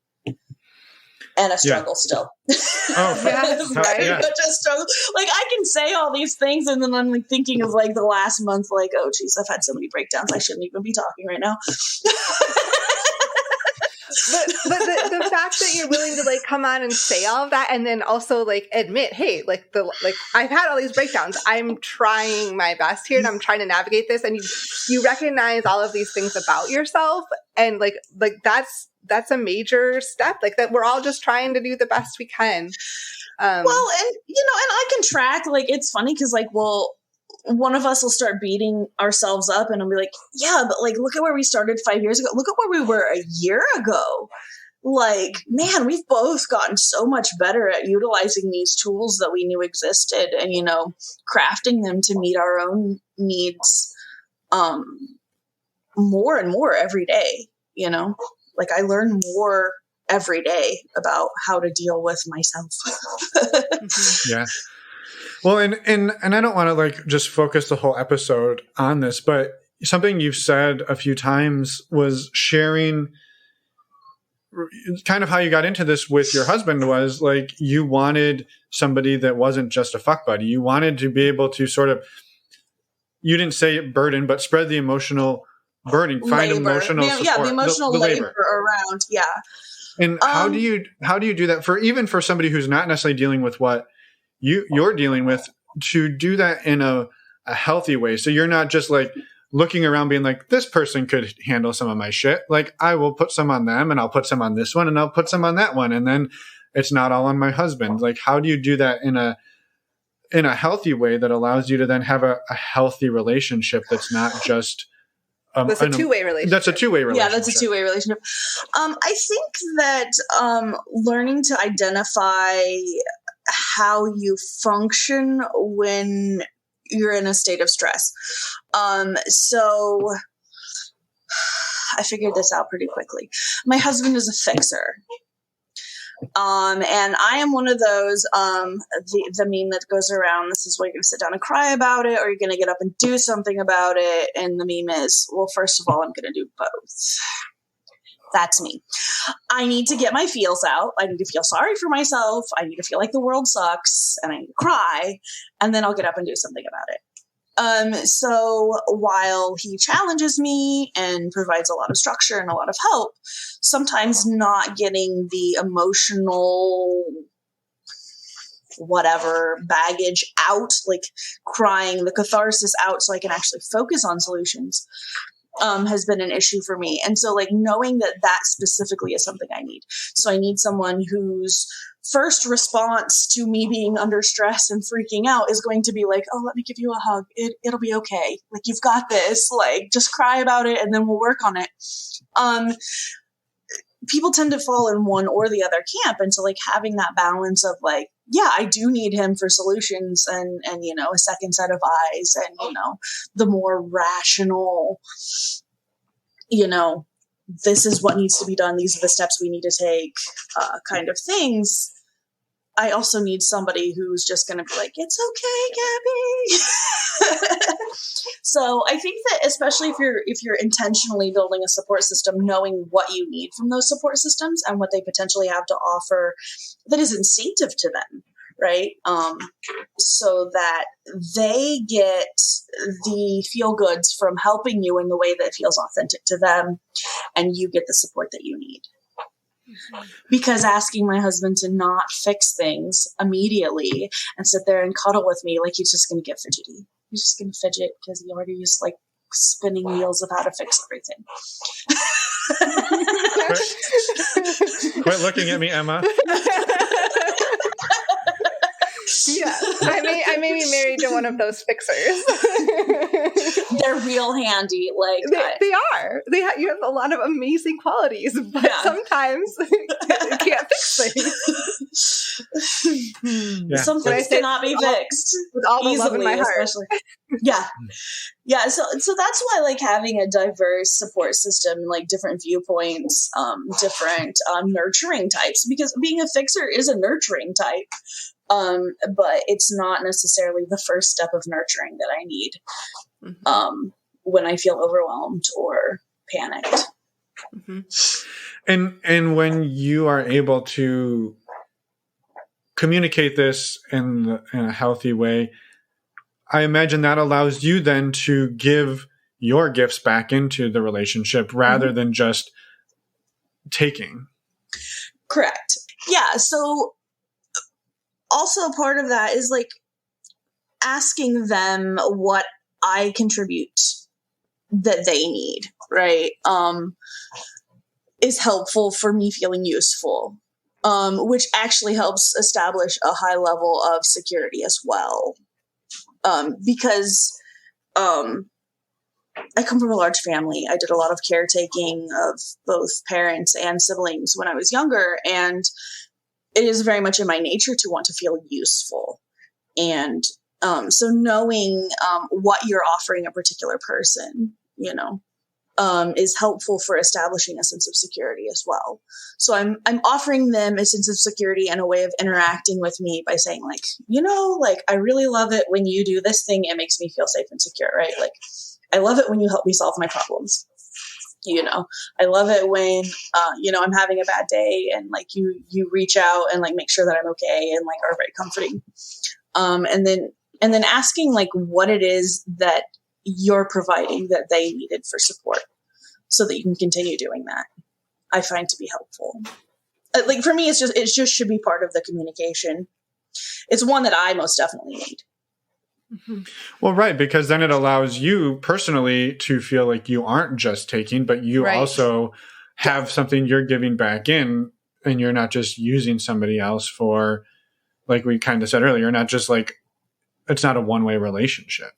Speaker 1: And a struggle still.
Speaker 3: Oh,
Speaker 1: Very
Speaker 3: yeah.
Speaker 1: much a struggle. Like I can say all these things and then I'm like thinking of like the last month, like, oh geez, I've had so many breakdowns. I shouldn't even be talking right now.
Speaker 2: But the fact that you're willing to like come on and say all of that and then also like admit, hey, like I've had all these breakdowns. I'm trying my best here and I'm trying to navigate this, and you recognize all of these things about yourself, and like that's a major step. Like that we're all just trying to do the best we can.
Speaker 1: Well, and you know, and I can track, like it's funny because like, well, one of us will start beating ourselves up and I'll be like, yeah, but like, look at where we started 5 years ago. Look at where we were a year ago. Like, man, we've both gotten so much better at utilizing these tools that we knew existed and, you know, crafting them to meet our own needs, more and more every day, you know, like I learn more every day about how to deal with myself.
Speaker 3: Yeah. Well, and I don't want to like just focus the whole episode on this, but something you've said a few times was sharing kind of how you got into this with your husband was like you wanted somebody that wasn't just a fuck buddy. You wanted to be able to sort of, you didn't say burden, but spread the emotional burden, find emotional support.
Speaker 1: Yeah, the emotional
Speaker 3: the
Speaker 1: labor around. Yeah.
Speaker 3: And how do you do that for even for somebody who's not necessarily dealing with what you're dealing with, to do that in a healthy way? So you're not just like looking around being like, this person could handle some of my shit. Like I will put some on them and I'll put some on this one and I'll put some on that one. And then it's not all on my husband. Like, how do you do that in a healthy way that allows you to then have a healthy relationship that's not just
Speaker 2: that's a two-way relationship.
Speaker 3: That's a two-way relationship.
Speaker 1: Yeah, that's a two-way relationship. I think that learning to identify how you function when you're in a state of stress. So I figured this out pretty quickly. My husband is a fixer. And I am one of those, the meme that goes around, this is where you're going to sit down and cry about it, or you're going to get up and do something about it. And the meme is, well, first of all, I'm going to do both. That's me. I need to get my feels out. I need to feel sorry for myself. I need to feel like the world sucks and I need to cry, and then I'll get up and do something about it. So while he challenges me and provides a lot of structure and a lot of help, sometimes not getting the emotional whatever baggage out, like crying, the catharsis out so I can actually focus on solutions, has been an issue for me. And so like knowing that specifically is something I need. So I need someone whose first response to me being under stress and freaking out is going to be like, oh, let me give you a hug. It'll be okay. Like, you've got this, like, just cry about it and then we'll work on it. People tend to fall in one or the other camp. And so like having that balance of like, yeah, I do need him for solutions and, you know, a second set of eyes and, you know, the more rational, you know, this is what needs to be done. These are the steps we need to take, kind of things. I also need somebody who's just going to be like, it's okay, Gabby. So I think that especially if you're intentionally building a support system, knowing what you need from those support systems and what they potentially have to offer that is instinctive to them, right? So that they get the feel goods from helping you in the way that feels authentic to them, and you get the support that you need. Because asking my husband to not fix things immediately and sit there and cuddle with me, like, he's just going to get fidgety. He's just going to fidget because he already is like spinning wheels of how to fix everything.
Speaker 3: Quit looking at me, Emma.
Speaker 2: Yeah, I may be married to one of those fixers.
Speaker 1: They're real handy. Like
Speaker 2: they are. You have a lot of amazing qualities, but sometimes you can't fix things.
Speaker 1: Some things cannot be fixed
Speaker 2: with all the
Speaker 1: easily,
Speaker 2: love in my heart.
Speaker 1: Especially. Yeah. So that's why, like, having a diverse support system, like different viewpoints, different nurturing types, because being a fixer is a nurturing type. But it's not necessarily the first step of nurturing that I need when I feel overwhelmed or panicked.
Speaker 3: And when you are able to communicate this in a healthy way, I imagine that allows you then to give your gifts back into the relationship rather than just taking.
Speaker 1: Correct. Yeah. So also part of that is like asking them what I contribute that they need, right? Is helpful for me feeling useful, which actually helps establish a high level of security as well. Because I come from a large family. I did a lot of caretaking of both parents and siblings when I was younger, and it is very much in my nature to want to feel useful. And so knowing what you're offering a particular person, is helpful for establishing a sense of security as well. So I'm offering them a sense of security and a way of interacting with me by saying, like, I really love it when you do this thing. It makes me feel safe and secure, right? Like, I love it when you help me solve my problems. I love it when, I'm having a bad day and like you reach out and like make sure that I'm okay and like are very comforting. And then asking like what it is that you're providing that they needed for support so that you can continue doing that, I find to be helpful. Like for me, it just should be part of the communication. It's one that I most definitely need.
Speaker 3: Well, right, because then it allows you personally to feel like you aren't just taking, but you also have something you're giving back in, and you're not just using somebody else for, like we kind of said earlier, not just like, it's not a one-way relationship,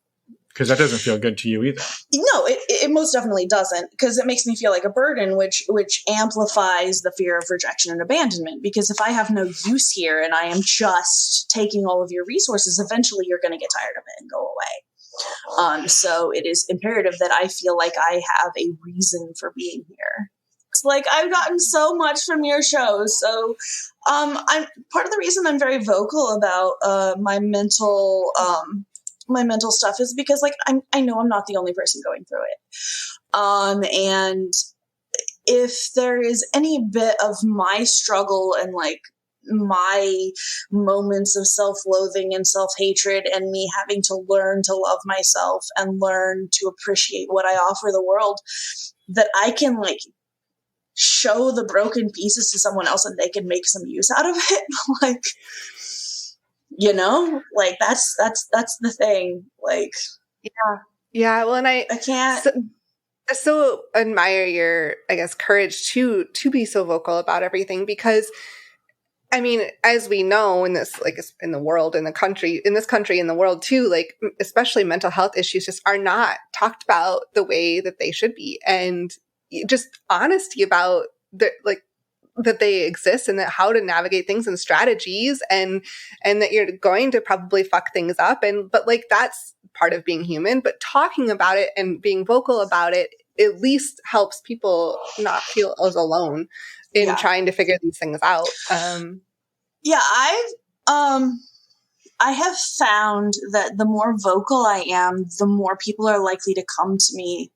Speaker 3: because that doesn't feel good to you either.
Speaker 1: No, it most definitely doesn't, because it makes me feel like a burden, which amplifies the fear of rejection and abandonment. Because if I have no use here and I am just taking all of your resources, eventually you're going to get tired of it and go away. So it is imperative that I feel like I have a reason for being here. It's like, I've gotten so much from your show. So I'm part of the reason I'm very vocal about my mental stuff is because, like, I know I'm not the only person going through it. And if there is any bit of my struggle and like my moments of self-loathing and self-hatred and me having to learn to love myself and learn to appreciate what I offer the world, that I can like show the broken pieces to someone else and they can make some use out of it. Like, like that's the thing. Like,
Speaker 2: yeah. Well, and I
Speaker 1: can't
Speaker 2: so admire your, I guess, courage to be so vocal about everything, because I mean, as we know in this, like in the world, in this country, in the world too, like especially mental health issues just are not talked about the way that they should be, and just honesty about that they exist and that how to navigate things and strategies, and that you're going to probably fuck things up, but like that's part of being human. But talking about it and being vocal about it at least helps people not feel as alone in trying to figure these things out.
Speaker 1: I have found that the more vocal I am, the more people are likely to come to me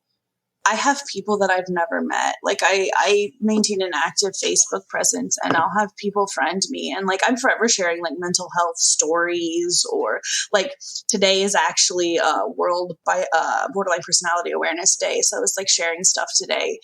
Speaker 1: I have people that I've never met. Like I maintain an active Facebook presence, and I'll have people friend me, and like I'm forever sharing like mental health stories, or like today is actually World Borderline Personality Awareness Day, so I was like sharing stuff today,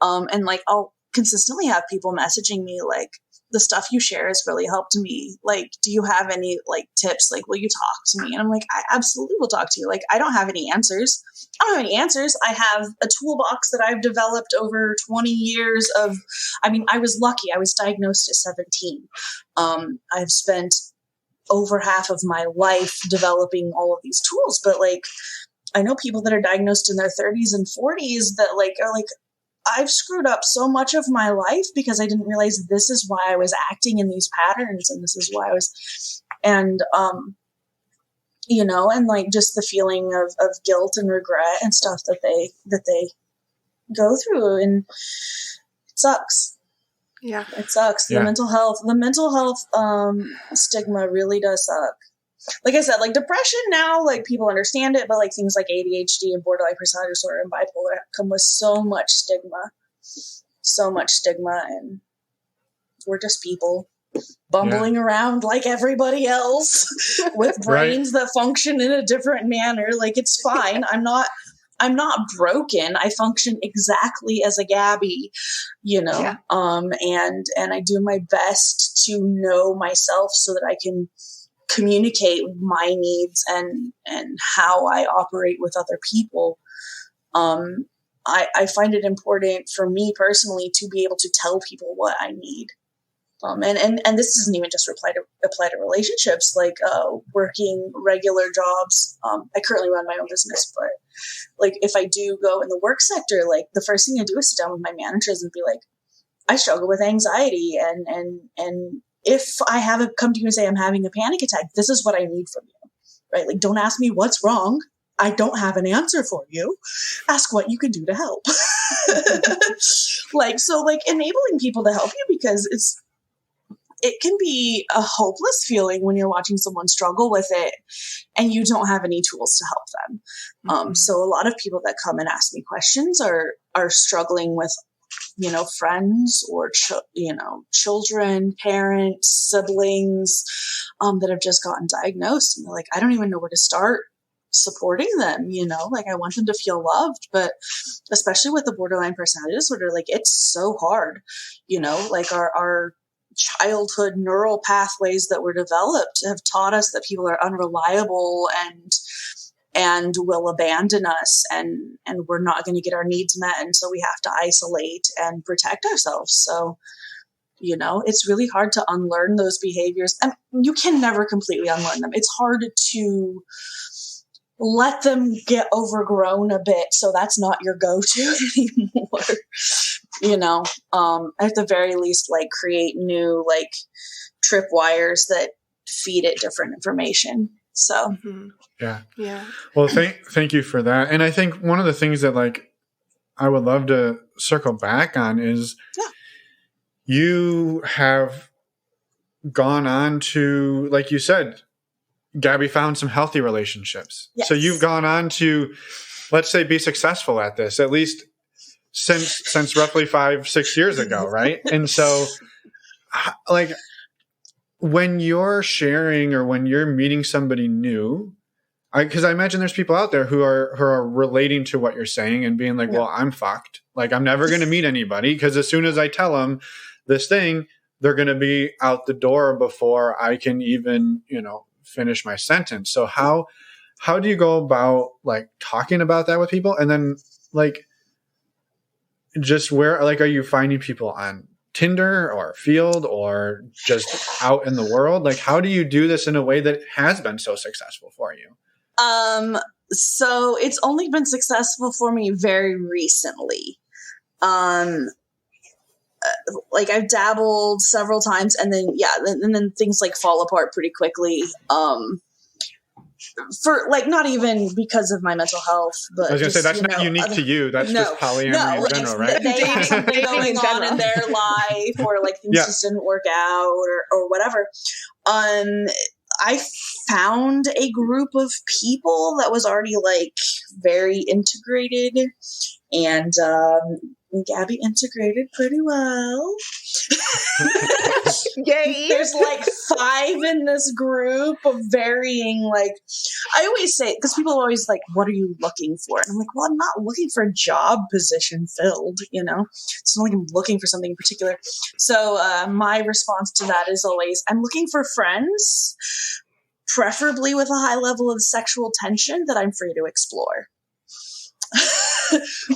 Speaker 1: and like I'll consistently have people messaging me like, the stuff you share has really helped me. Like, do you have any like tips? Like, will you talk to me? And I'm like, I absolutely will talk to you. Like, I don't have any answers. I have a toolbox that I've developed over 20 years of, I mean, I was lucky. I was diagnosed at 17. I've spent over half of my life developing all of these tools, but like, I know people that are diagnosed in their 30s and 40s that like are like, I've screwed up so much of my life because I didn't realize this is why I was acting in these patterns, and this is why I was, and, you know, and like just the feeling of guilt and regret and stuff that they go through, and it sucks.
Speaker 2: Yeah.
Speaker 1: It sucks.
Speaker 3: Yeah.
Speaker 1: The mental health stigma really does suck. Like I said, like depression now, like people understand it, but like things like ADHD and borderline personality disorder and bipolar come with so much stigma, and we're just people bumbling around like everybody else with brains that function in a different manner. Like it's fine. I'm not broken. I function exactly as a Gabby, you know, and I do my best to know myself so that I can communicate my needs and how I operate with other people. I find it important for me personally to be able to tell people what I need. And this doesn't even just apply to relationships, like working regular jobs. I currently run my own business, but like if I do go in the work sector, like the first thing I do is sit down with my managers and be like, I struggle with anxiety, and if I come to you and say I'm having a panic attack, this is what I need from you, right? Like, don't ask me what's wrong. I don't have an answer for you. Ask what you can do to help. Like, so like enabling people to help you, because it can be a hopeless feeling when you're watching someone struggle with it and you don't have any tools to help them. So a lot of people that come and ask me questions are struggling with, you know, friends or, children, parents, siblings, that have just gotten diagnosed. And they're like, I don't even know where to start supporting them, you know, like I want them to feel loved, but especially with the borderline personality disorder, like it's so hard, you know, like our childhood neural pathways that were developed have taught us that people are unreliable and will abandon us, and we're not going to get our needs met. And so we have to isolate and protect ourselves. So, you know, it's really hard to unlearn those behaviors. And you can never completely unlearn them. It's hard to let them get overgrown a bit, so that's not your go-to anymore. You know, at the very least, like create new like tripwires that feed it different information. So
Speaker 3: yeah. Well, thank you for that. And I think one of the things that like I would love to circle back on is you have gone on to, like you said, Gabby found some healthy relationships. Yes. So you've gone on to, let's say, be successful at this, at least since roughly 5-6 years ago, right? And so, like, when you're sharing or when you're meeting somebody new, because I imagine there's people out there who are relating to what you're saying and being like, well, I'm fucked. Like, I'm never going to meet anybody because as soon as I tell them this thing, they're going to be out the door before I can even, you know, finish my sentence. So how do you go about like talking about that with people? And then like, just where, like, are you finding people on Tinder or Field or just out in the world? Like, how do you do this in a way that has been so successful for you?
Speaker 1: So it's only been successful for me very recently. Like I've dabbled several times and then things like fall apart pretty quickly. For like, not even because of my mental health, but
Speaker 3: I was going to say, that's not unique to you. That's just polyamory in general, right?
Speaker 1: They have something going on in their life, or like things just didn't work out or whatever. I found a group of people that was already like very integrated, and Gabby integrated pretty well.
Speaker 2: Yay!
Speaker 1: There's like 5 in this group of varying, like, I always say, because people are always like, what are you looking for? And I'm like, well, I'm not looking for a job position filled, it's not like I'm looking for something in particular. So my response to that is always, I'm looking for friends, preferably with a high level of sexual tension that I'm free to explore.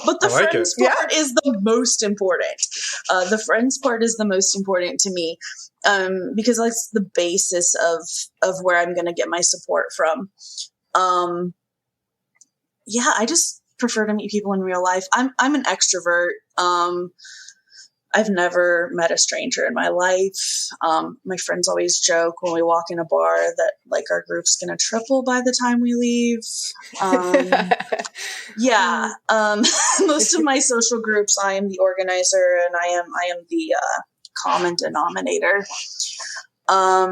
Speaker 1: But the friends part is the most important. The friends part is the most important to me, because that's the basis of where I'm going to get my support from. I just prefer to meet people in real life. I'm an extrovert. I've never met a stranger in my life. My friends always joke when we walk in a bar that like our group's going to triple by the time we leave. Most of my social groups, I am the organizer and I am the common denominator. I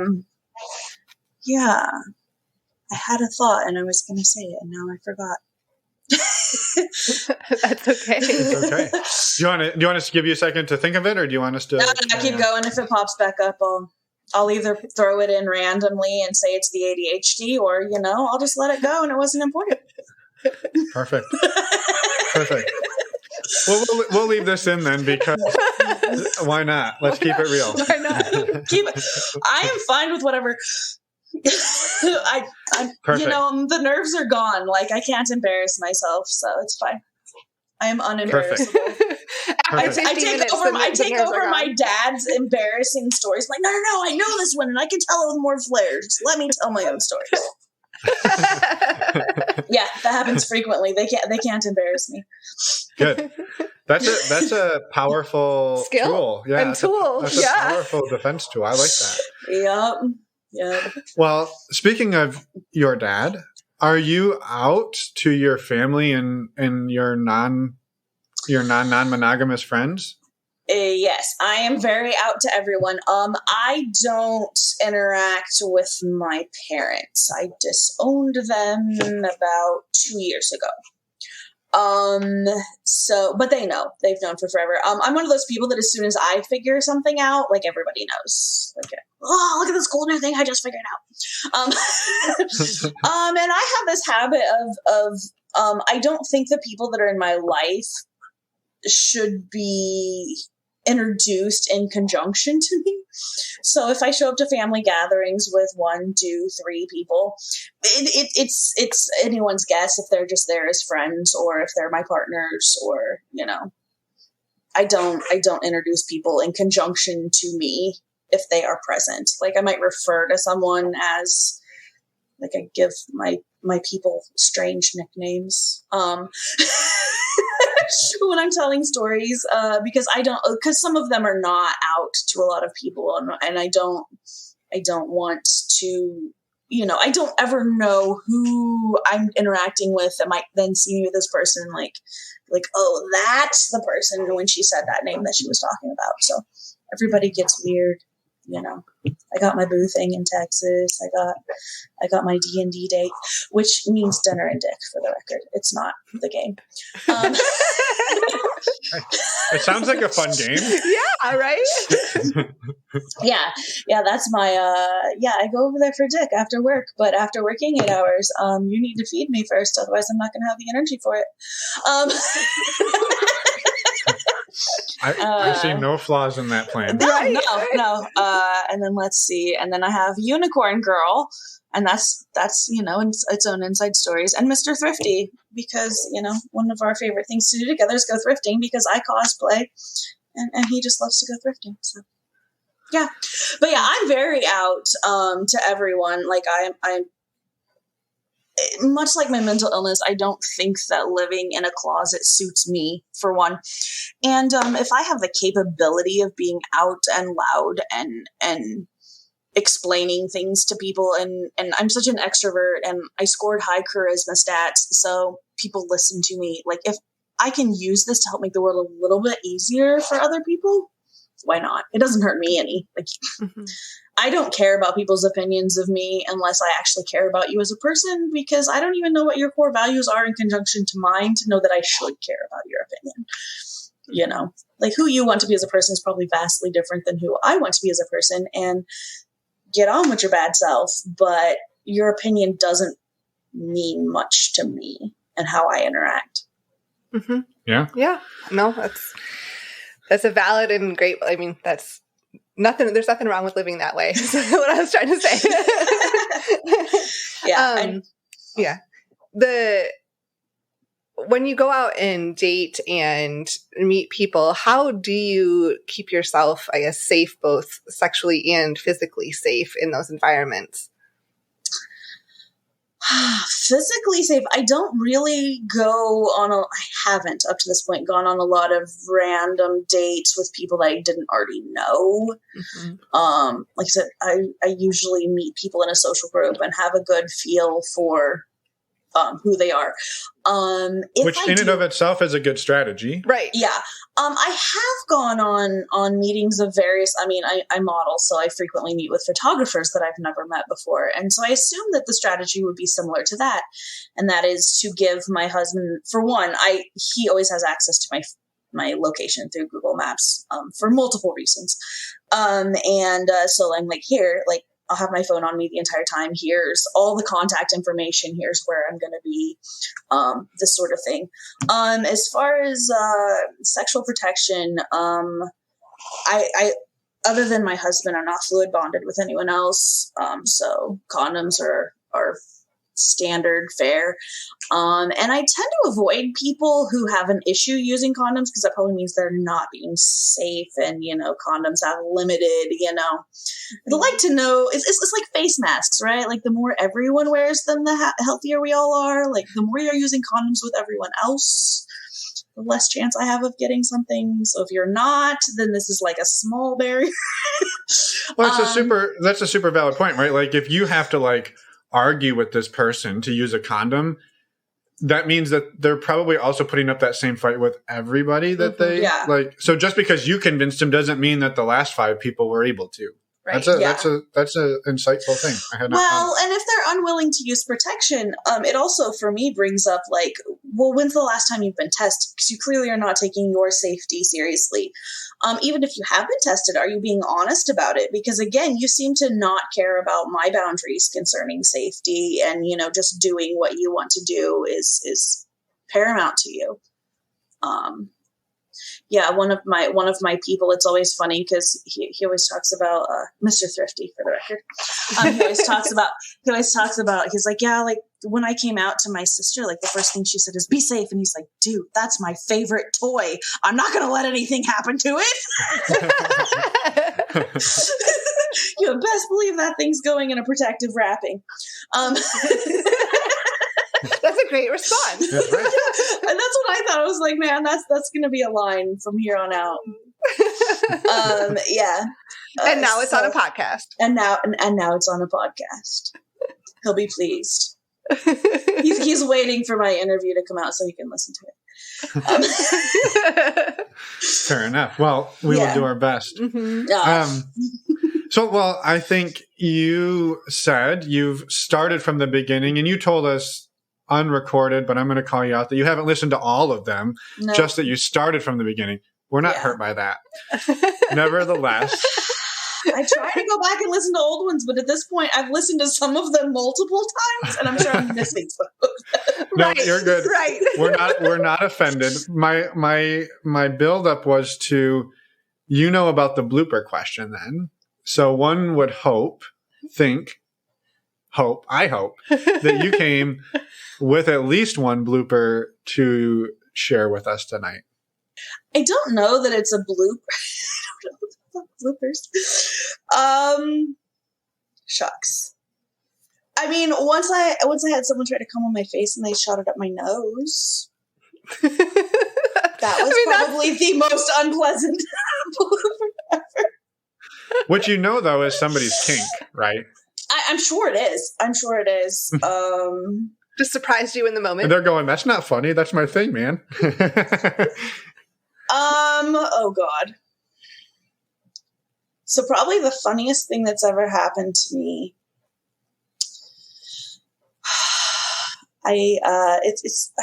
Speaker 1: had a thought and I was going to say it and now I forgot.
Speaker 2: That's okay.
Speaker 3: It's okay. Do you want us to give you a second to think of it, or do you want us to?
Speaker 1: No, keep going. If it pops back up, I'll either throw it in randomly and say it's the ADHD, or I'll just let it go and it wasn't important.
Speaker 3: Perfect. Well, we'll leave this in then because why not? Let's keep it real.
Speaker 2: Why not?
Speaker 1: I am fine with whatever.
Speaker 3: Perfect.
Speaker 1: The nerves are gone. Like I can't embarrass myself, so it's fine. I am unembarrassable. I take over my dad's embarrassing stories. Like, no, I know this one, and I can tell it with more flair. Just let me tell my own stories. Yeah, that happens frequently. They can't embarrass me.
Speaker 3: Good. That's a powerful
Speaker 2: skill
Speaker 3: tool. Yeah,
Speaker 2: and tool.
Speaker 3: That's a powerful defense tool. I like that.
Speaker 1: Yep. Yeah.
Speaker 3: Well, speaking of your dad, are you out to your family and your non-monogamous friends?
Speaker 1: Yes, I am very out to everyone. I don't interact with my parents. I disowned them about 2 years ago. But they know. They've known for forever. I'm one of those people that as soon as I figure something out, like everybody knows. Like, oh, look at this cool new thing I just figured out. And I have this habit of I don't think the people that are in my life should be introduced in conjunction to me. So if I show up to family gatherings with 1, 2, 3 people, it's anyone's guess if they're just there as friends or if they're my partners, or I don't introduce people in conjunction to me if they are present. Like I might refer to someone as, like, I give my people strange nicknames when I'm telling stories, because some of them are not out to a lot of people, and I don't want to, I don't ever know who I'm interacting with that might then see me with this person like, oh, that's the person when she said that name that she was talking about. So everybody gets weird. I got my boo thing in Texas. I got my D&D date, which means dinner and dick, for the record. It's not the game.
Speaker 3: It sounds like a fun game.
Speaker 2: Yeah, right?
Speaker 1: Yeah, that's my, I go over there for dick after work, but after working 8 hours, you need to feed me first, otherwise I'm not going to have the energy for it.
Speaker 3: I see no flaws in that plan.
Speaker 1: No. And then let's see. And then I have Unicorn Girl, and that's its own inside stories. And Mr. Thrifty, because one of our favorite things to do together is go thrifting, because I cosplay, and he just loves to go thrifting. So yeah, but yeah, I'm very out to everyone. Like I'm much like my mental illness, I don't think that living in a closet suits me, for one. And if I have the capability of being out and loud and explaining things to people, and I'm such an extrovert, and I scored high charisma stats, so people listen to me. Like, if I can use this to help make the world a little bit easier for other people, why not? It doesn't hurt me any. Like, I don't care about people's opinions of me unless I actually care about you as a person, because I don't even know what your core values are in conjunction to mine to know that I should care about your opinion. You know, like who you want to be as a person is probably vastly different than who I want to be as a person, and get on with your bad self. But your opinion doesn't mean much to me and how I interact.
Speaker 2: Mm-hmm.
Speaker 3: Yeah.
Speaker 2: Yeah. No, that's a valid and great, I mean, that's nothing, there's nothing wrong with living that way. Is what I was trying to say. Yeah. When you go out and date and meet people, how do you keep yourself, I guess, safe, both sexually and physically safe in those environments?
Speaker 1: Physically safe. I don't really I haven't up to this point gone on a lot of random dates with people that I didn't already know. Mm-hmm. Like I said, I usually meet people in a social group and have a good feel for who they are.
Speaker 3: Which in and of itself is a good strategy.
Speaker 1: Right. Yeah. I have gone on meetings of various, I mean, I model, so I frequently meet with photographers that I've never met before. And so I assume that the strategy would be similar to that. And that is to give my husband, for one, he always has access to my location through Google Maps, for multiple reasons. So I'm like, here, like, I'll have my phone on me the entire time. Here's all the contact information. Here's where I'm going to be, this sort of thing. As far as sexual protection, I other than my husband, I'm not fluid bonded with anyone else. So condoms are standard fare. And I tend to avoid people who have an issue using condoms, because that probably means they're not being safe, and, you know, condoms have limited, you know, I'd like to know, it's like face masks, right? Like the more everyone wears them, the healthier we all are. Like the more you're using condoms with everyone else, the less chance I have of getting something. So if you're not, then this is like a small barrier.
Speaker 3: Well, that's a super valid point, right? Like if you have to like argue with this person to use a condom, that means that they're probably also putting up that same fight with everybody that they like. So just because you convinced him doesn't mean that the last 5 people were able to. Right. That's a insightful thing. I had not thought of.
Speaker 1: And if they're unwilling to use protection, it also for me brings up like, well, when's the last time you've been tested? Because you clearly are not taking your safety seriously. Even if you have been tested, are you being honest about it? Because again, you seem to not care about my boundaries concerning safety, and, you know, just doing what you want to do is paramount to you. Yeah, one of my people, it's always funny because he always talks about Mr. Thrifty, for the record. He always talks about he's like, yeah, like when I came out to my sister, like the first thing she said is be safe, and he's like, dude, that's my favorite toy. I'm not gonna let anything happen to it. You best believe that thing's going in a protective wrapping.
Speaker 2: That's a great response.
Speaker 3: That's right.
Speaker 1: And that's what I thought. I was like, man, that's going to be a line from here on out. Yeah.
Speaker 2: And now it's on a podcast.
Speaker 1: And now it's on a podcast. He'll be pleased. He's waiting for my interview to come out so he can listen to it.
Speaker 3: Fair enough. Well, we will do our best.
Speaker 1: Mm-hmm.
Speaker 3: So, I think you said you've started from the beginning, and you told us unrecorded, but I'm going to call you out that you haven't listened to all of them, just that you started from the beginning. We're not hurt by that. Nevertheless.
Speaker 1: I try to go back and listen to old ones, but at this point, I've listened to some of them multiple times, and I'm sure I'm missing some of them.
Speaker 3: No, you're good.
Speaker 2: Right.
Speaker 3: We're not offended. My build-up was to, about the blooper question then. So one would hope that you came with at least one blooper to share with us tonight.
Speaker 1: I don't know that it's a blooper. I don't know bloopers. Shucks. I mean, once I had someone try to come on my face and they shot it up my nose. That was probably the most unpleasant blooper ever.
Speaker 3: Which though is somebody's kink, right?
Speaker 1: I'm sure it is.
Speaker 2: Just surprised you in the moment.
Speaker 3: And they're going, that's not funny. That's my thing, man.
Speaker 1: Oh God. So probably the funniest thing that's ever happened to me. I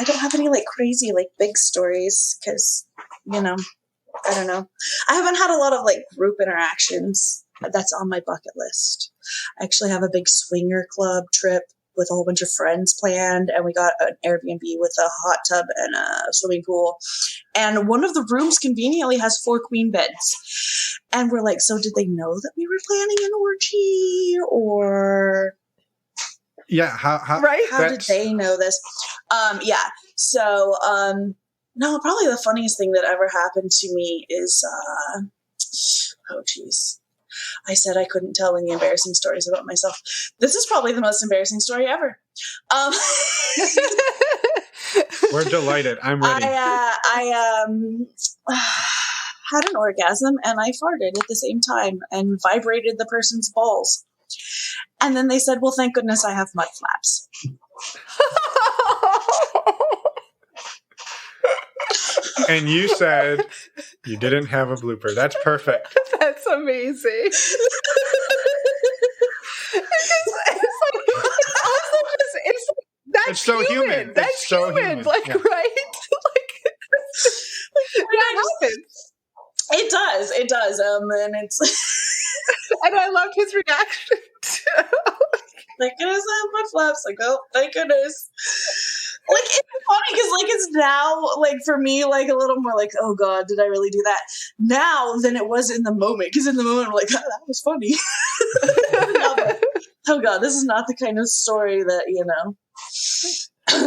Speaker 1: don't have any like crazy like big stories because, you know, I don't know. I haven't had a lot of like group interactions. That's on my bucket list. I actually have a big swinger club trip with a whole bunch of friends planned, and we got an Airbnb with a hot tub and a swimming pool. And one of the rooms conveniently has 4 queen beds. And we're like, so did they know that we were planning an orgy, or
Speaker 3: Yeah. How
Speaker 2: Right?
Speaker 1: how did they know this? Yeah. So, no, probably the funniest thing that ever happened to me is, oh geez. I said I couldn't tell any embarrassing stories about myself. This is probably the most embarrassing story ever.
Speaker 3: We're delighted. I'm ready.
Speaker 1: I had an orgasm and I farted at the same time and vibrated the person's balls. And then they said, well, thank goodness I have mud flaps.
Speaker 3: And you said you didn't have a blooper. That's perfect.
Speaker 2: That's amazing.
Speaker 3: It's so human.
Speaker 2: That's
Speaker 3: It's so human.
Speaker 2: Like,
Speaker 3: Yeah.
Speaker 2: right? That happens.
Speaker 1: It does. And it's
Speaker 2: And I loved his reaction too.
Speaker 1: thank goodness I have mud flaps. Like, oh, thank goodness. Like, it's funny because, like, it's now, like, for me, like, a little more like, oh, God, did I really do that? Now than it was in the moment. Because in the moment, I'm like, oh, that was funny. Oh, God, this is not the kind of story that, you know,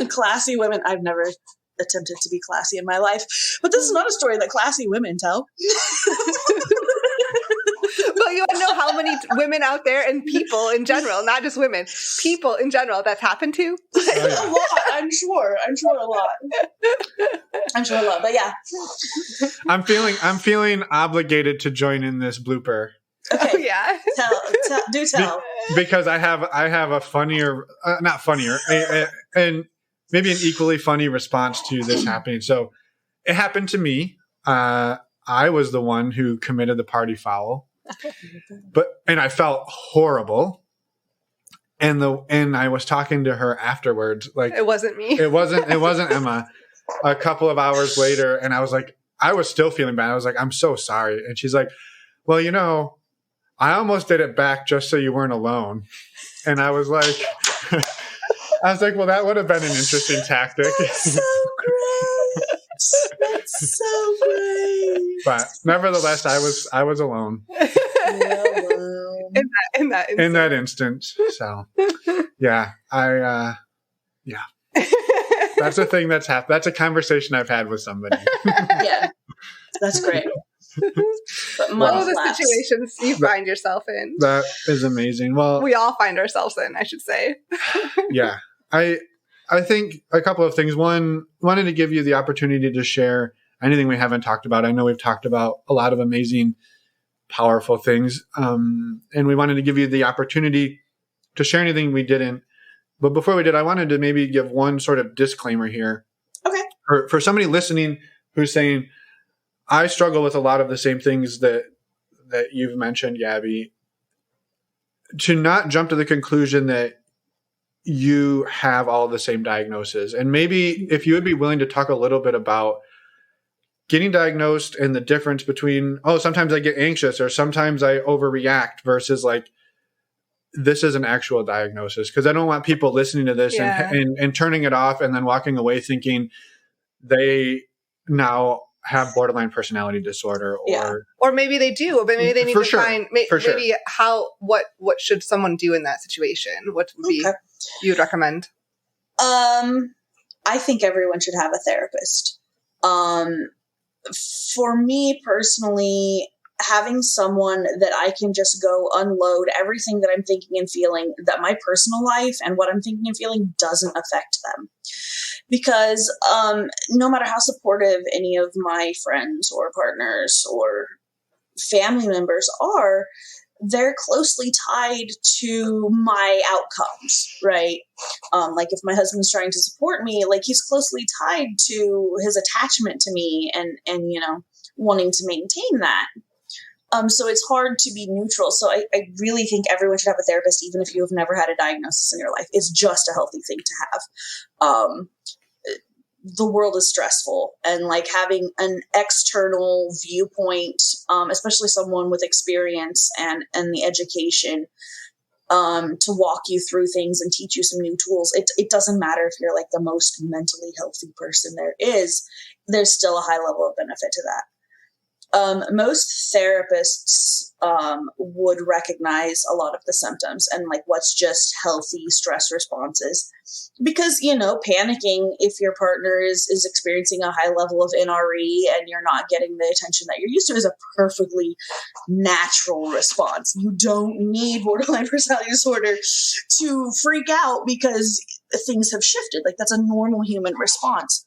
Speaker 1: classy women, I've never attempted to be classy in my life, but this is not a story that classy women tell.
Speaker 2: Well, you want to know how many women out there and people in general, not just women, people in general that's happened to?
Speaker 3: Oh, yeah.
Speaker 1: A lot, I'm sure a lot. But yeah.
Speaker 3: I'm feeling obligated to join in this blooper.
Speaker 1: Okay.
Speaker 2: Oh, yeah.
Speaker 1: Tell.
Speaker 3: Because I have a funnier, not funnier, and maybe an equally funny response to this happening. So it happened to me. I was the one who committed the party foul, and I felt horrible. And I was talking to her afterwards. Like,
Speaker 2: It wasn't me.
Speaker 3: It wasn't Emma. A couple of hours later, and I was like, I was still feeling bad. I was like, I'm so sorry. And she's like, well, you know, I almost did it back just so you weren't alone. And I was like, well, that would have been an interesting tactic.
Speaker 1: That's so great. That's so great.
Speaker 3: But nevertheless, I was alone
Speaker 2: In that
Speaker 3: instance. So yeah, that's a thing that's happened. That's a conversation I've had with somebody.
Speaker 1: Yeah, that's great. But
Speaker 2: What are the situations you find yourself in?
Speaker 3: That is amazing. Well,
Speaker 2: We all find ourselves in, I should say.
Speaker 3: yeah, I think a couple of things. One, wanted to give you the opportunity to share anything we haven't talked about. I know we've talked about a lot of amazing, powerful things, and we wanted to give you the opportunity to share anything we didn't. But before we did, I wanted to maybe give one sort of disclaimer here.
Speaker 1: Okay.
Speaker 3: For somebody listening who's saying, I struggle with a lot of the same things that you've mentioned, Gabby, to not jump to the conclusion that you have all the same diagnosis. And maybe if you would be willing to talk a little bit about getting diagnosed and the difference between, oh, sometimes I get anxious or sometimes I overreact versus like, this is an actual diagnosis. Because I don't want people listening to this and turning it off and then walking away thinking they now have borderline personality disorder
Speaker 2: or maybe they do, but maybe they need to find maybe what should someone do in that situation? What would be you'd recommend?
Speaker 1: I think everyone should have a therapist. For me personally, having someone that I can just go unload everything that I'm thinking and feeling, that my personal life and what I'm thinking and feeling doesn't affect them. Because no matter how supportive any of my friends or partners or family members are, they're closely tied to my outcomes, right? Like if my husband's trying to support me, like he's closely tied to his attachment to me and you know, wanting to maintain that. So it's hard to be neutral. So I really think everyone should have a therapist, even if you have never had a diagnosis in your life. It's just a healthy thing to have. The world is stressful, and like having an external viewpoint, especially someone with experience and the education, to walk you through things and teach you some new tools. It doesn't matter if you're like the most mentally healthy person there's still a high level of benefit to that. Most therapists would recognize a lot of the symptoms and like what's just healthy stress responses, because, panicking if your partner is experiencing a high level of NRE and you're not getting the attention that you're used to is a perfectly natural response. You don't need borderline personality disorder to freak out because things have shifted. Like that's a normal human response.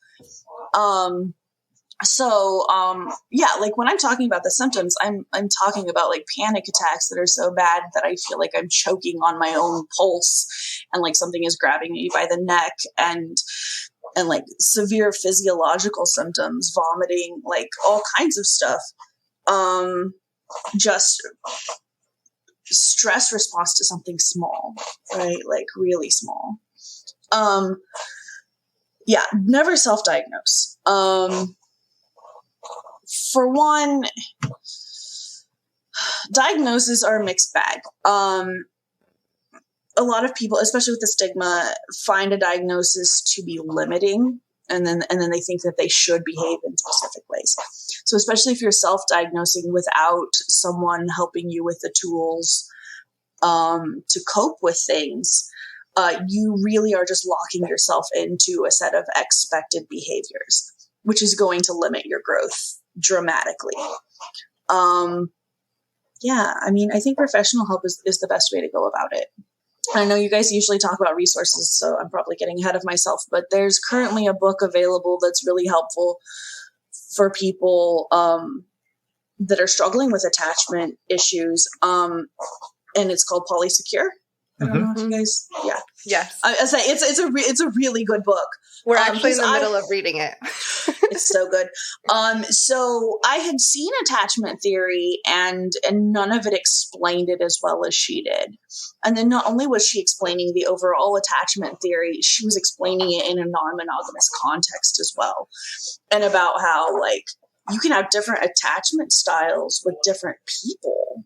Speaker 1: Like when I'm talking about the symptoms, I'm talking about like panic attacks that are so bad that I feel like I'm choking on my own pulse and like something is grabbing me by the neck, and like severe physiological symptoms, vomiting, like all kinds of stuff. Just stress response to something small, right? Like really small. Never self-diagnose. For one, diagnoses are a mixed bag. A lot of people, especially with the stigma, find a diagnosis to be limiting, and then they think that they should behave in specific ways. So especially if you're self-diagnosing without someone helping you with the tools to cope with things, you really are just locking yourself into a set of expected behaviors, which is going to limit your growth dramatically. I think professional help is the best way to go about it. I know you guys usually talk about resources, so I'm probably getting ahead of myself, but there's currently a book available that's really helpful for people that are struggling with attachment issues, and it's called Polysecure. I don't know if you guys,
Speaker 2: Yes.
Speaker 1: I say it's a really good book.
Speaker 2: We're actually in the middle of reading it.
Speaker 1: It's so good. So I had seen attachment theory and none of it explained it as well as she did. And then not only was she explaining the overall attachment theory, she was explaining it in a non-monogamous context as well. And about how like you can have different attachment styles with different people,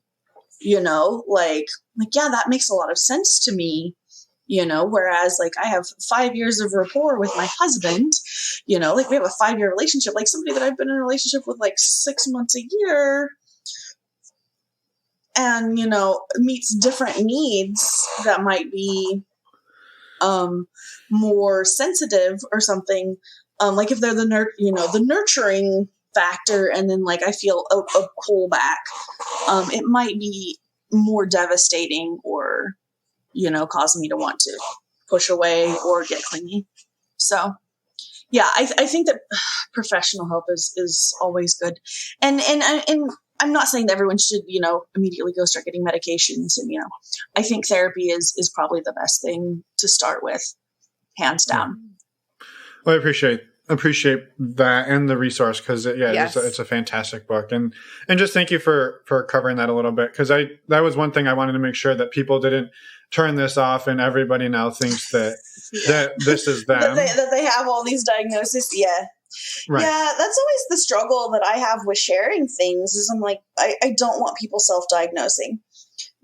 Speaker 1: that makes a lot of sense to me. Whereas like I have 5 years of rapport with my husband, like we have a 5-year relationship, like somebody that I've been in a relationship with like 6 months a year and, meets different needs that might be more sensitive or something. Like if they're the nurturing factor and then like I feel a pullback, it might be more devastating or cause me to want to push away or get clingy. So, I think that professional help is always good. And I'm not saying that everyone should, immediately go start getting medications. And, I think therapy is probably the best thing to start with, hands down.
Speaker 3: Well, I appreciate that and the resource because it's a fantastic book, and just thank you for covering that a little bit, because that was one thing I wanted to make sure that people didn't turn this off and everybody now thinks that this is them,
Speaker 1: that they have all these diagnoses. Right. Yeah, that's always the struggle that I have with sharing things is I'm like, I don't want people self-diagnosing,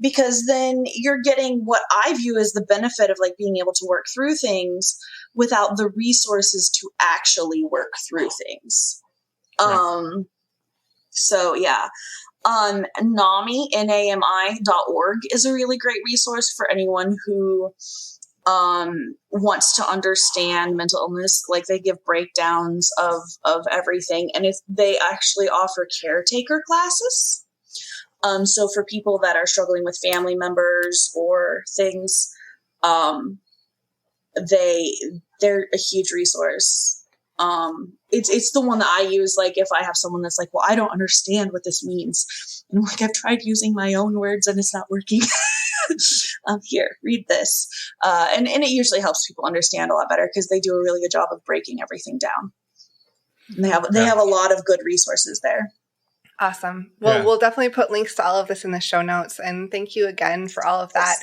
Speaker 1: because then you're getting what I view as the benefit of like being able to work through things without the resources to actually work through things. Right. NAMI, NAMI.org is a really great resource for anyone who wants to understand mental illness. Like they give breakdowns of everything, and they actually offer caretaker classes. So for people that are struggling with family members or things, they're a huge resource. It's the one that I use, like, if I have someone that's like, well, I don't understand what this means. And I'm like, I've tried using my own words and it's not working. Here, read this. And it usually helps people understand a lot better because they do a really good job of breaking everything down. And they have a lot of good resources there.
Speaker 2: Awesome. Well, we'll definitely put links to all of this in the show notes. And thank you again for all of that.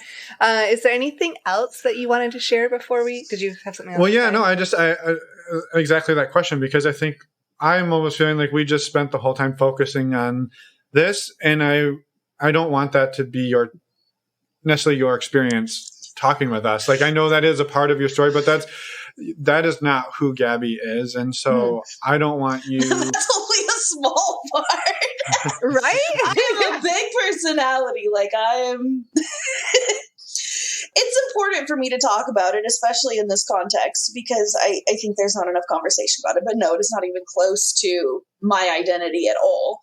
Speaker 2: Is there anything else that you wanted to share before did you have something else?
Speaker 3: Well, yeah, no, I exactly that question, because I think I'm almost feeling like we just spent the whole time focusing on this. And I don't want that to be necessarily your experience talking with us. Like, I know that is a part of your story, but that is not who Gabby is. And so I don't want you.
Speaker 1: That's only a small part.
Speaker 2: Right?
Speaker 1: I have a big personality. Like, it's important for me to talk about it, especially in this context, because I think there's not enough conversation about it. But no, it is not even close to my identity at all.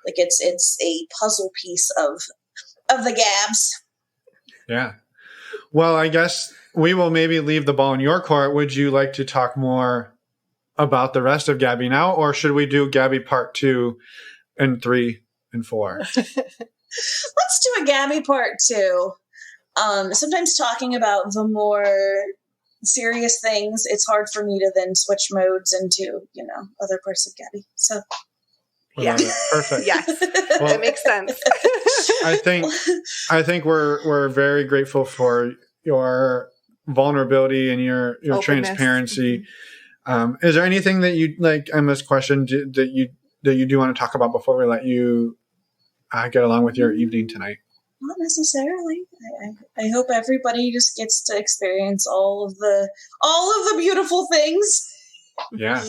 Speaker 1: Like, it's a puzzle piece of the Gabs.
Speaker 3: Yeah. Well, I guess we will maybe leave the ball in your court. Would you like to talk more about the rest of Gabby now, or should we do Gabby part 2 and 3 and 4?
Speaker 1: Let's do a Gabby part 2. Sometimes talking about the more serious things, it's hard for me to then switch modes into, other parts of Gabby. So,
Speaker 3: yeah,
Speaker 2: perfect. Yes, well, that makes sense.
Speaker 3: I think we're very grateful for your vulnerability and your transparency. Is there anything that you like? Emma's question that you do want to talk about before we let you get along with your evening tonight?
Speaker 1: Not necessarily. I hope everybody just gets to experience all of the beautiful things.
Speaker 3: Yeah,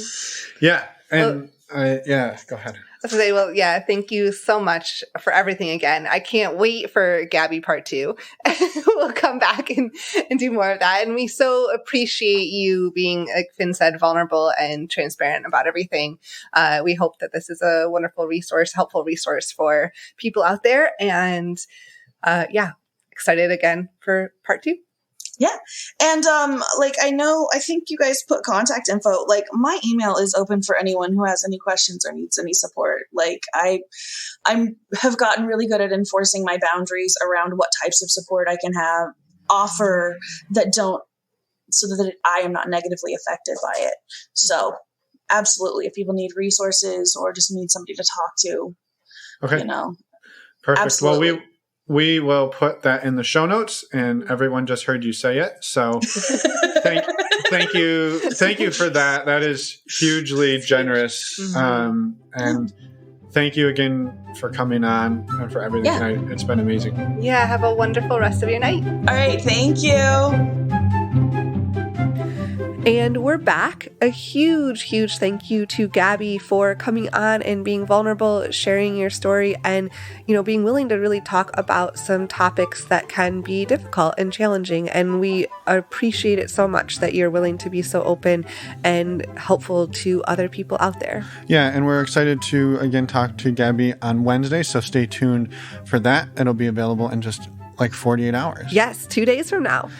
Speaker 3: and go ahead.
Speaker 2: I was gonna say, well, yeah, thank you so much for everything again. I can't wait for Gabby part 2. We'll come back and do more of that. And we so appreciate you being, like Finn said, vulnerable and transparent about everything. We hope that this is a wonderful resource, helpful resource for people out there. And excited again for part 2.
Speaker 1: Yeah. And, I think you guys put contact info, like my email is open for anyone who has any questions or needs any support. Like I have gotten really good at enforcing my boundaries around what types of support I can offer so that I am not negatively affected by it. So absolutely. If people need resources or just need somebody to talk to,
Speaker 3: okay. Perfect.
Speaker 1: Absolutely.
Speaker 3: Well, we will put that in the show notes, and everyone just heard you say it. So thank you for that. That is hugely generous. And thank you again for coming on and for everything tonight. It's been amazing.
Speaker 2: Yeah. Have a wonderful rest of your night.
Speaker 1: All right. Thank you.
Speaker 2: And we're back. A huge, huge thank you to Gabby for coming on and being vulnerable, sharing your story, and, being willing to really talk about some topics that can be difficult and challenging. And we appreciate it so much that you're willing to be so open and helpful to other people out there.
Speaker 3: Yeah, and we're excited to, again, talk to Gabby on Wednesday, so stay tuned for that. It'll be available in just like 48 hours.
Speaker 2: Yes, 2 days from now.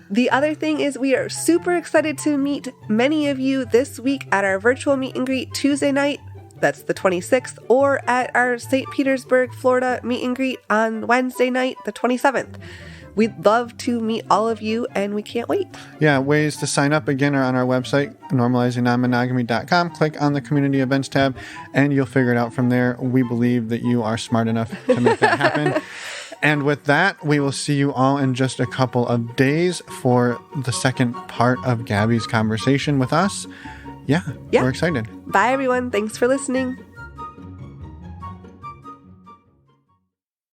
Speaker 2: The other thing is we are super excited to meet many of you this week at our virtual meet and greet Tuesday night. That's the 26th, or at our St. Petersburg, Florida meet and greet on Wednesday night, the 27th. We'd love to meet all of you, and we can't wait.
Speaker 3: Yeah, ways to sign up again are on our website, normalizingnonmonogamy.com. Click on the community events tab, and you'll figure it out from there. We believe that you are smart enough to make that happen. And with that, we will see you all in just a couple of days for the second part of Gabby's conversation with us. Yeah, we're excited.
Speaker 2: Bye, everyone. Thanks for listening.